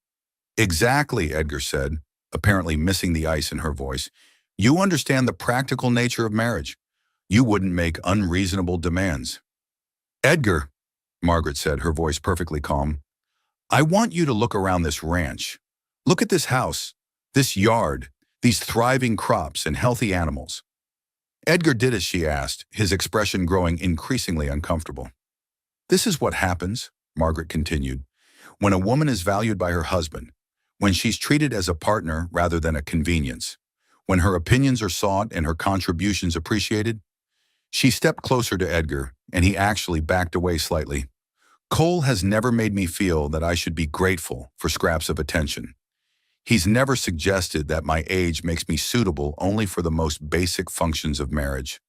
Exactly, Edgar said, apparently missing the ice in her voice. You understand the practical nature of marriage. You wouldn't make unreasonable demands. Edgar, Margaret said, her voice perfectly calm, I want you to look around this ranch. Look at this house, this yard, these thriving crops and healthy animals. Edgar did as she asked, his expression growing increasingly uncomfortable. This is what happens, Margaret continued, when a woman is valued by her husband, when she's treated as a partner rather than a convenience, when her opinions are sought and her contributions appreciated. She stepped closer to Edgar, and he actually backed away slightly. Cole has never made me feel that I should be grateful for scraps of attention. He's never suggested that my age makes me suitable only for the most basic functions of marriage.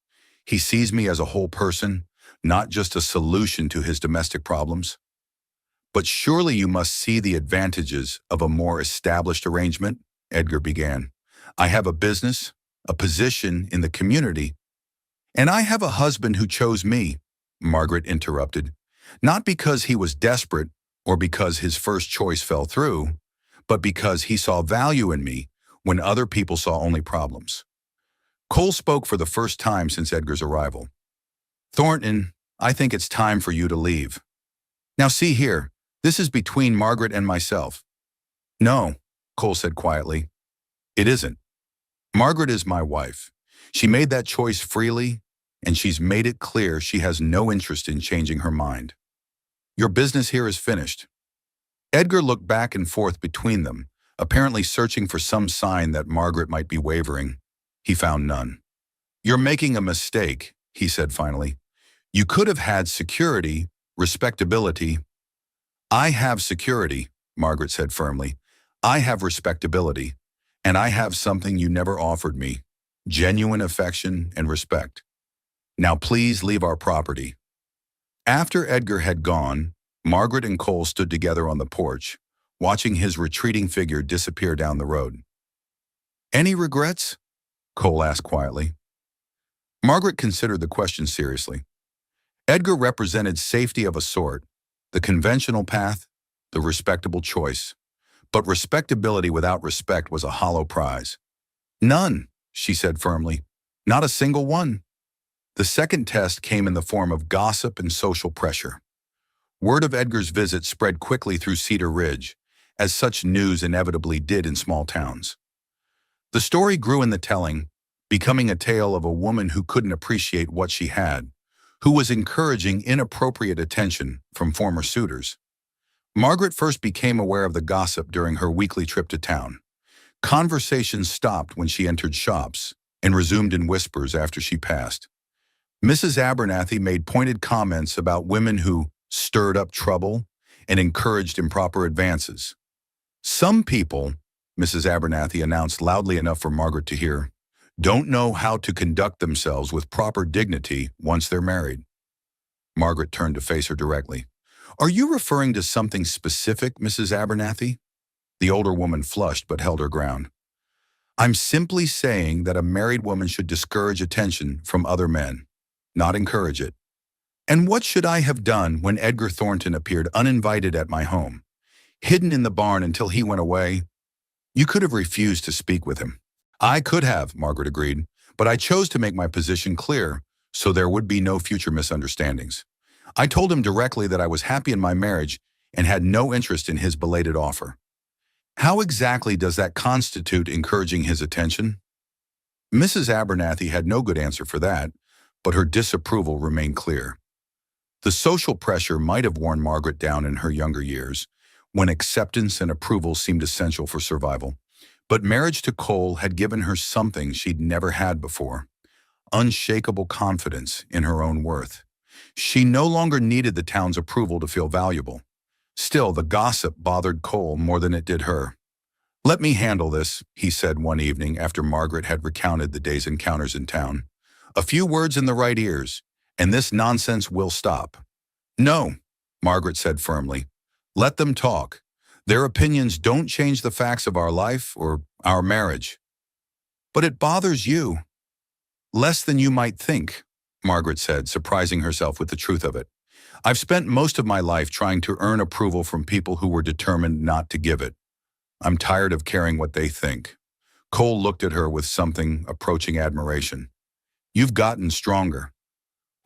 He sees me as a whole person, not just a solution to his domestic problems. But surely you must see the advantages of a more established arrangement, Edgar began. I have a business, a position in the community, and I have a husband who chose me, Margaret interrupted, not because he was desperate or because his first choice fell through, but because he saw value in me when other people saw only problems. Cole spoke for the first time since Edgar's arrival. Thornton, I think it's time for you to leave. Now see here, this is between Margaret and myself. No, Cole said quietly. It isn't. Margaret is my wife. She made that choice freely, and she's made it clear she has no interest in changing her mind. Your business here is finished. Edgar looked back and forth between them, apparently searching for some sign that Margaret might be wavering. He found none. You're making a mistake, he said finally. You could have had security, respectability. I have security, Margaret said firmly. I have respectability, and I have something you never offered me, genuine affection and respect. Now please leave our property. After Edgar had gone, Margaret and Cole stood together on the porch, watching his retreating figure disappear down the road. Any regrets? Cole asked quietly. Margaret considered the question seriously. Edgar represented safety of a sort, the conventional path, the respectable choice. But respectability without respect was a hollow prize. None, she said firmly. Not a single one. The second test came in the form of gossip and social pressure. Word of Edgar's visit spread quickly through Cedar Ridge, as such news inevitably did in small towns. The story grew in the telling, becoming a tale of a woman who couldn't appreciate what she had, who was encouraging inappropriate attention from former suitors. Margaret first became aware of the gossip during her weekly trip to town. Conversations stopped when she entered shops and resumed in whispers after she passed. Mrs. Abernathy made pointed comments about women who stirred up trouble and encouraged improper advances. Some people, Mrs. Abernathy announced loudly enough for Margaret to hear, don't know how to conduct themselves with proper dignity once they're married. Margaret turned to face her directly. Are you referring to something specific, Mrs. Abernathy? The older woman flushed but held her ground. I'm simply saying that a married woman should discourage attention from other men, not encourage it. And what should I have done when Edgar Thornton appeared uninvited at my home, hidden in the barn until he went away? You could have refused to speak with him. I could have, Margaret agreed, but I chose to make my position clear so there would be no future misunderstandings. I told him directly that I was happy in my marriage and had no interest in his belated offer. How exactly does that constitute encouraging his attention? Mrs. Abernathy had no good answer for that, but her disapproval remained clear. The social pressure might have worn Margaret down in her younger years, when acceptance and approval seemed essential for survival. But marriage to Cole had given her something she'd never had before, unshakable confidence in her own worth. She no longer needed the town's approval to feel valuable. Still, the gossip bothered Cole more than it did her. Let me handle this, he said one evening after Margaret had recounted the day's encounters in town. A few words in the right ears, and this nonsense will stop. No, Margaret said firmly. Let them talk. Their opinions don't change the facts of our life or our marriage. But it bothers you. Less than you might think, Margaret said, surprising herself with the truth of it. I've spent most of my life trying to earn approval from people who were determined not to give it. I'm tired of caring what they think. Cole looked at her with something approaching admiration. You've gotten stronger.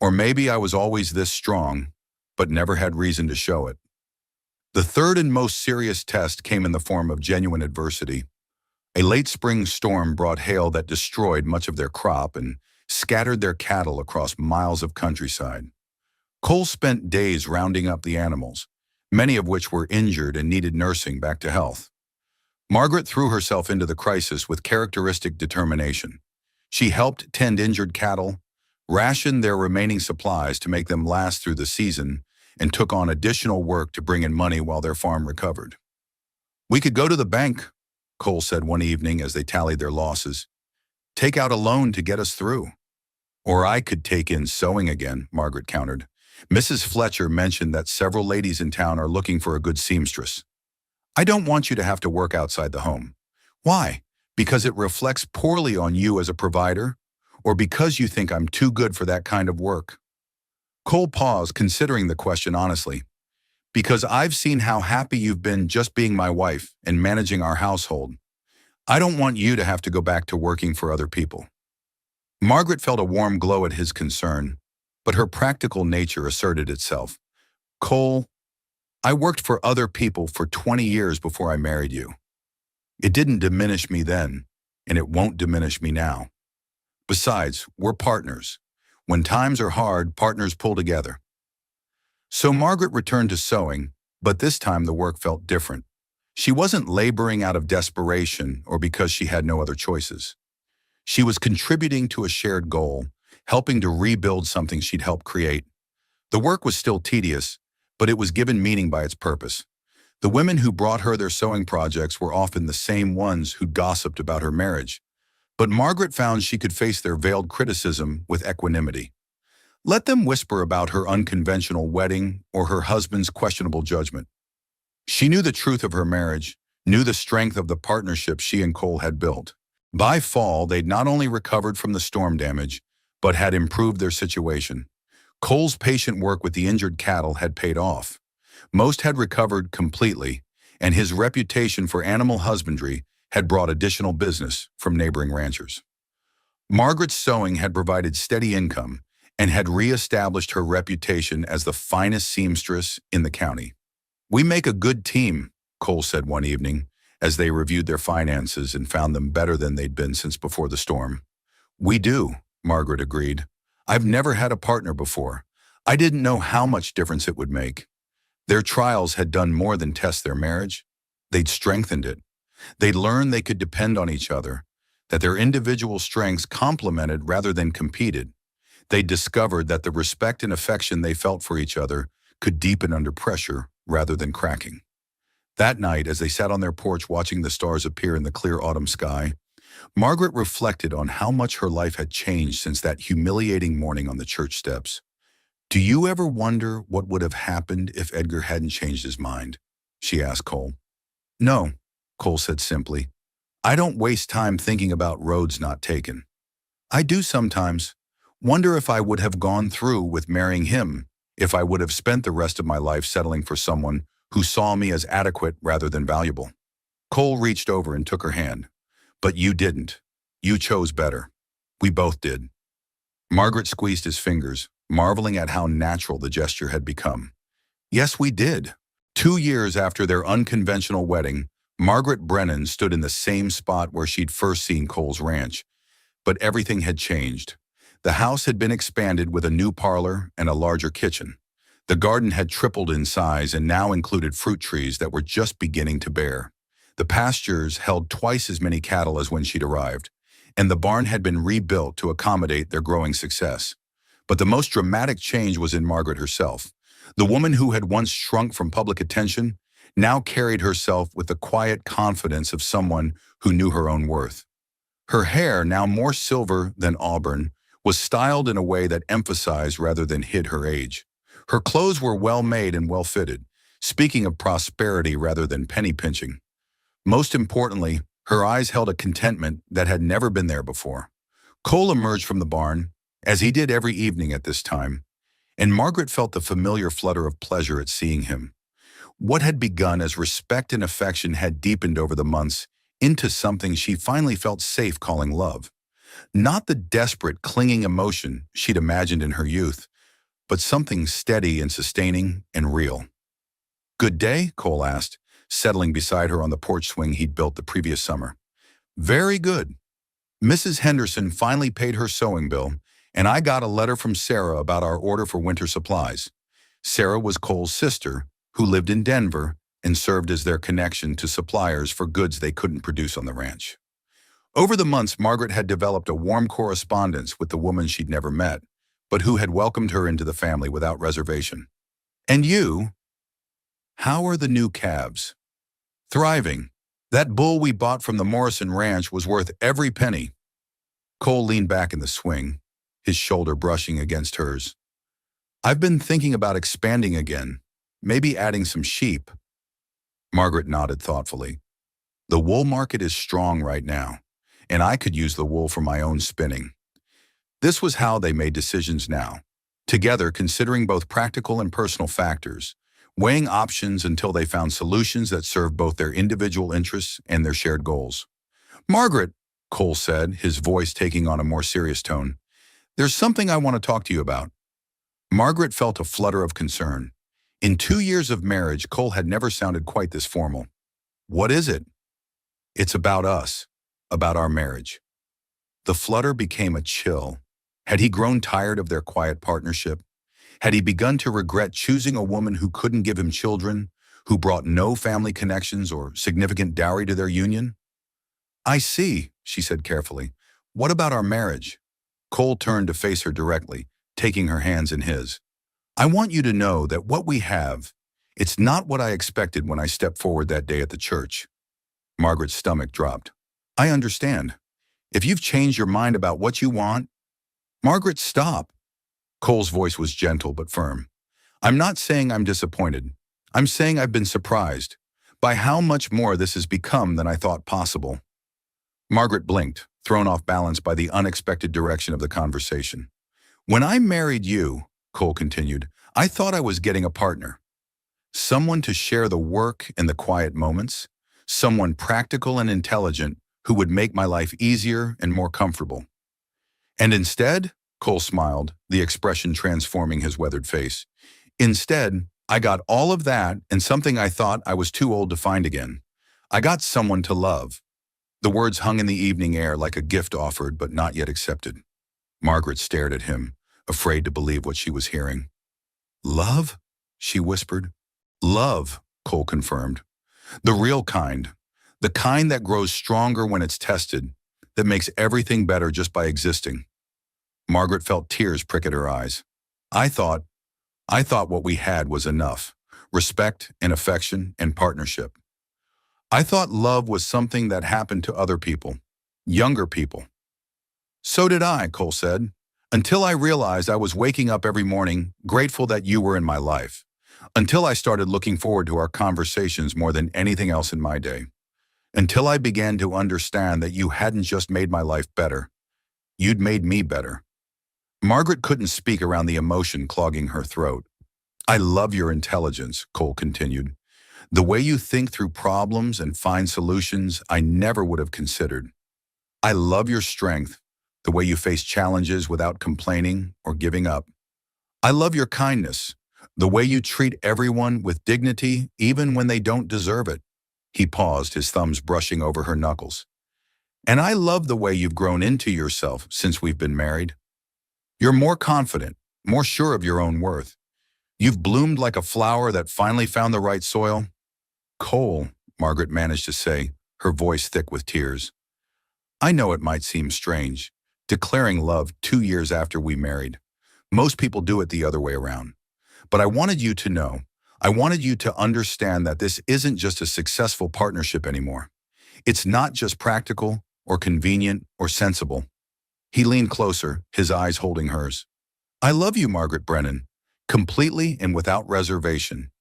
Or maybe I was always this strong, but never had reason to show it. The third and most serious test came in the form of genuine adversity. A late spring storm brought hail that destroyed much of their crop and scattered their cattle across miles of countryside. Cole spent days rounding up the animals, many of which were injured and needed nursing back to health. Margaret threw herself into the crisis with characteristic determination. She helped tend injured cattle, rationed their remaining supplies to make them last through the season, and took on additional work to bring in money while their farm recovered. "We could go to the bank," Cole said one evening as they tallied their losses. "Take out a loan to get us through." "Or I could take in sewing again," Margaret countered. "Mrs. Fletcher mentioned that several ladies in town are looking for a good seamstress." "I don't want you to have to work outside the home." "Why? Because it reflects poorly on you as a provider? Or because you think I'm too good for that kind of work?" Cole paused, considering the question honestly. "Because I've seen how happy you've been just being my wife and managing our household. I don't want you to have to go back to working for other people." Margaret felt a warm glow at his concern, but her practical nature asserted itself. "Cole, I worked for other people for 20 years before I married you. It didn't diminish me then, and it won't diminish me now. Besides, we're partners. When times are hard, partners pull together." So Margaret returned to sewing, but this time the work felt different. She wasn't laboring out of desperation or because she had no other choices. She was contributing to a shared goal, helping to rebuild something she'd helped create. The work was still tedious, but it was given meaning by its purpose. The women who brought her their sewing projects were often the same ones who gossiped about her marriage. But Margaret found she could face their veiled criticism with equanimity. Let them whisper about her unconventional wedding or her husband's questionable judgment. She knew the truth of her marriage, knew the strength of the partnership she and Cole had built. By fall, they'd not only recovered from the storm damage, but had improved their situation. Cole's patient work with the injured cattle had paid off. Most had recovered completely, and his reputation for animal husbandry had brought additional business from neighboring ranchers. Margaret's sewing had provided steady income and had re-established her reputation as the finest seamstress in the county. "We make a good team," Cole said one evening, as they reviewed their finances and found them better than they'd been since before the storm. "We do," Margaret agreed. "I've never had a partner before. I didn't know how much difference it would make." Their trials had done more than test their marriage. They'd strengthened it. They'd learned they could depend on each other, that their individual strengths complemented rather than competed. They discovered that the respect and affection they felt for each other could deepen under pressure rather than cracking. That night, as they sat on their porch watching the stars appear in the clear autumn sky, Margaret reflected on how much her life had changed since that humiliating morning on the church steps. "Do you ever wonder what would have happened if Edgar hadn't changed his mind?" she asked Cole. "No," Cole said simply. "I don't waste time thinking about roads not taken. I do sometimes. Wonder if I would have gone through with marrying him, if I would have spent the rest of my life settling for someone who saw me as adequate rather than valuable." Cole reached over and took her hand. "But you didn't. You chose better. We both did." Margaret squeezed his fingers, marveling at how natural the gesture had become. "Yes, we did." 2 years after their unconventional wedding, Margaret Brennan stood in the same spot where she'd first seen Cole's ranch. But everything had changed. The house had been expanded with a new parlor and a larger kitchen. The garden had tripled in size and now included fruit trees that were just beginning to bear. The pastures held twice as many cattle as when she'd arrived, and the barn had been rebuilt to accommodate their growing success. But the most dramatic change was in Margaret herself. The woman who had once shrunk from public attention now carried herself with the quiet confidence of someone who knew her own worth. Her hair, now more silver than auburn, was styled in a way that emphasized rather than hid her age. Her clothes were well-made and well-fitted, speaking of prosperity rather than penny-pinching. Most importantly, her eyes held a contentment that had never been there before. Cole emerged from the barn, as he did every evening at this time, and Margaret felt the familiar flutter of pleasure at seeing him. What had begun as respect and affection had deepened over the months into something she finally felt safe calling love. Not the desperate, clinging emotion she'd imagined in her youth, but something steady and sustaining and real. Good day? Cole asked, settling beside her on the porch swing he'd built the previous summer. Very good. Mrs. Henderson finally paid her sewing bill, and I got a letter from Sarah about our order for winter supplies. Sarah was Cole's sister, who lived in Denver and served as their connection to suppliers for goods they couldn't produce on the ranch. Over the months, Margaret had developed a warm correspondence with the woman she'd never met, but who had welcomed her into the family without reservation. And you? How are the new calves? Thriving. That bull we bought from the Morrison Ranch was worth every penny. Cole leaned back in the swing, his shoulder brushing against hers. I've been thinking about expanding again, maybe adding some sheep. Margaret nodded thoughtfully. The wool market is strong right now, and I could use the wool for my own spinning. This was how they made decisions now, together considering both practical and personal factors, weighing options until they found solutions that served both their individual interests and their shared goals. Margaret, Cole said, his voice taking on a more serious tone, there's something I want to talk to you about. Margaret felt a flutter of concern. In 2 years of marriage, Cole had never sounded quite this formal. What is it? It's about us, about our marriage. The flutter became a chill. Had he grown tired of their quiet partnership? Had he begun to regret choosing a woman who couldn't give him children, who brought no family connections or significant dowry to their union? I see, she said carefully. What about our marriage? Cole turned to face her directly, taking her hands in his. I want you to know that what we have, it's not what I expected when I stepped forward that day at the church. Margaret's stomach dropped. I understand. If you've changed your mind about what you want... Margaret, stop. Cole's voice was gentle but firm. I'm not saying I'm disappointed. I'm saying I've been surprised by how much more this has become than I thought possible. Margaret blinked, thrown off balance by the unexpected direction of the conversation. When I married you, Cole continued, I thought I was getting a partner. Someone to share the work and the quiet moments. Someone practical and intelligent who would make my life easier and more comfortable. And instead, Cole smiled, the expression transforming his weathered face. Instead, I got all of that and something I thought I was too old to find again. I got someone to love. The words hung in the evening air like a gift offered but not yet accepted. Margaret stared at him, afraid to believe what she was hearing. Love? She whispered. Love, Cole confirmed. The real kind. The kind that grows stronger when it's tested, that makes everything better just by existing. Margaret felt tears prick at her eyes. I thought what we had was enough. Respect and affection and partnership. I thought love was something that happened to other people, younger people. So did I, Cole said, until I realized I was waking up every morning grateful that you were in my life, until I started looking forward to our conversations more than anything else in my day, until I began to understand that you hadn't just made my life better, you'd made me better. Margaret couldn't speak around the emotion clogging her throat. I love your intelligence, Cole continued. The way you think through problems and find solutions I never would have considered. I love your strength, the way you face challenges without complaining or giving up. I love your kindness, the way you treat everyone with dignity even when they don't deserve it. He paused, his thumbs brushing over her knuckles. And I love the way you've grown into yourself since we've been married. You're more confident, more sure of your own worth. You've bloomed like a flower that finally found the right soil. Cole, Margaret managed to say, her voice thick with tears. I know it might seem strange, declaring love 2 years after we married. Most people do it the other way around. But I wanted you to know, I wanted you to understand that this isn't just a successful partnership anymore. It's not just practical or convenient or sensible. He leaned closer, his eyes holding hers. I love you, Margaret Brennan, completely and without reservation.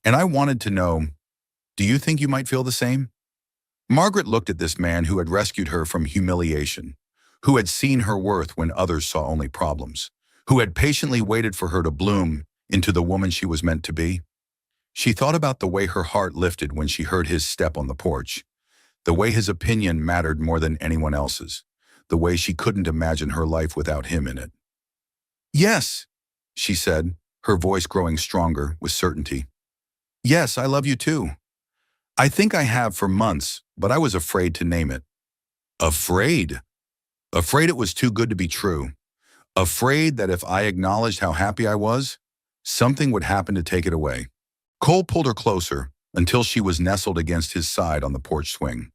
And I wanted to know, do you think you might feel the same? Margaret looked at this man who had rescued her from humiliation, who had seen her worth when others saw only problems, who had patiently waited for her to bloom into the woman she was meant to be. She thought about the way her heart lifted when she heard his step on the porch, the way his opinion mattered more than anyone else's, the way she couldn't imagine her life without him in it. Yes, she said, her voice growing stronger with certainty. Yes, I love you too. I think I have for months, but I was afraid to name it. Afraid? Afraid it was too good to be true. Afraid that if I acknowledged how happy I was, something would happen to take it away. Cole pulled her closer until she was nestled against his side on the porch swing.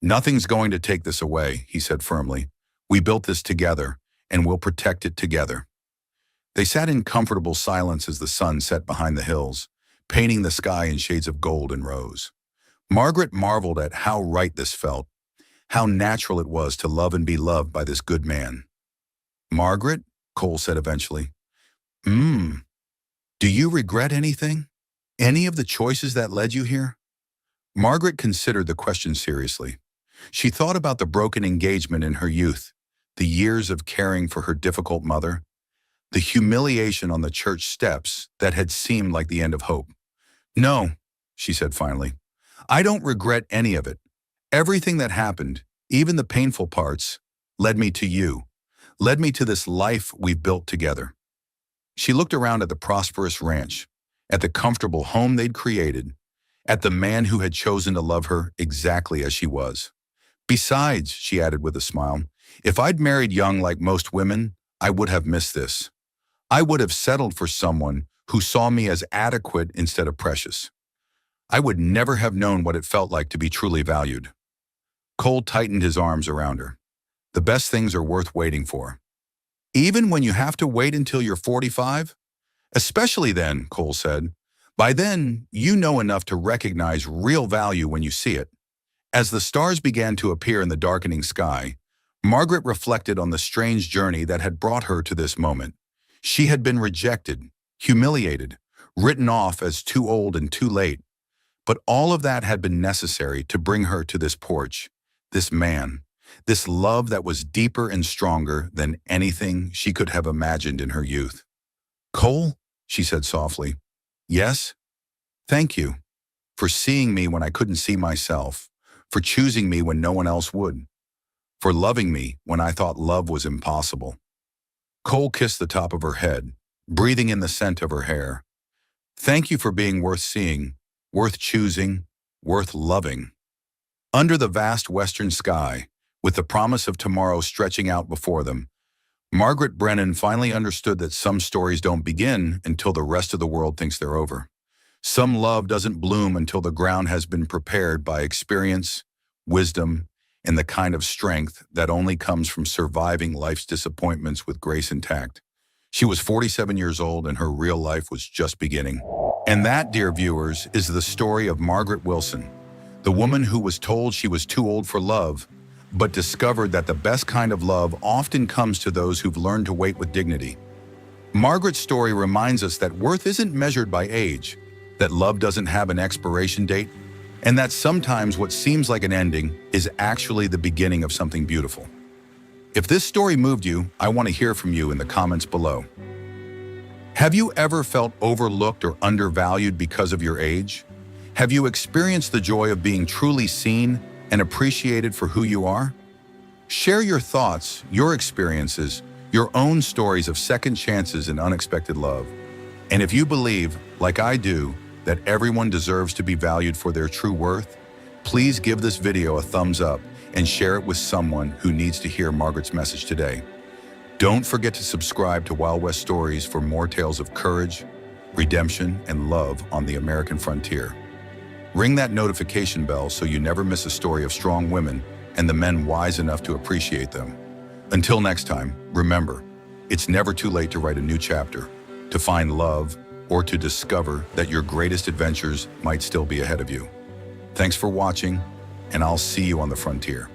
Nothing's going to take this away, he said firmly. We built this together, and we'll protect it together. They sat in comfortable silence as the sun set behind the hills, painting the sky in shades of gold and rose. Margaret marveled at how right this felt, how natural it was to love and be loved by this good man. Margaret, Cole said eventually, do you regret anything? Any of the choices that led you here? Margaret considered the question seriously. She thought about the broken engagement in her youth, the years of caring for her difficult mother, the humiliation on the church steps that had seemed like the end of hope. No, she said finally, I don't regret any of it. Everything that happened, even the painful parts, led me to you, led me to this life we've built together. She looked around at the prosperous ranch, at the comfortable home they'd created, at the man who had chosen to love her exactly as she was. Besides, she added with a smile, if I'd married young like most women, I would have missed this. I would have settled for someone who saw me as adequate instead of precious. I would never have known what it felt like to be truly valued. Cole tightened his arms around her. The best things are worth waiting for. Even when you have to wait until you're 45? Especially then, Cole said. By then, you know enough to recognize real value when you see it. As the stars began to appear in the darkening sky, Margaret reflected on the strange journey that had brought her to this moment. She had been rejected, humiliated, written off as too old and too late. But all of that had been necessary to bring her to this porch, this man, this love that was deeper and stronger than anything she could have imagined in her youth. Cole, she said softly. Yes? Thank you for seeing me when I couldn't see myself, for choosing me when no one else would, for loving me when I thought love was impossible. Cole kissed the top of her head, breathing in the scent of her hair. Thank you for being worth seeing, worth choosing, worth loving. Under the vast western sky, with the promise of tomorrow stretching out before them, Margaret Brennan finally understood that some stories don't begin until the rest of the world thinks they're over. Some love doesn't bloom until the ground has been prepared by experience, wisdom, and the kind of strength that only comes from surviving life's disappointments with grace intact. She was 47 years old and her real life was just beginning. And that, dear viewers, is the story of Margaret Wilson, the woman who was told she was too old for love, but discovered that the best kind of love often comes to those who've learned to wait with dignity. Margaret's story reminds us that worth isn't measured by age, that love doesn't have an expiration date, and that sometimes what seems like an ending is actually the beginning of something beautiful. If this story moved you, I want to hear from you in the comments below. Have you ever felt overlooked or undervalued because of your age? Have you experienced the joy of being truly seen and appreciated for who you are? Share your thoughts, your experiences, your own stories of second chances and unexpected love. And if you believe, like I do, that everyone deserves to be valued for their true worth, please give this video a thumbs up and share it with someone who needs to hear Margaret's message today. Don't forget to subscribe to Wild West Stories for more tales of courage, redemption, and love on the American frontier. Ring that notification bell so you never miss a story of strong women and the men wise enough to appreciate them. Until next time, remember, it's never too late to write a new chapter, to find love, or to discover that your greatest adventures might still be ahead of you. Thanks for watching, and I'll see you on the frontier.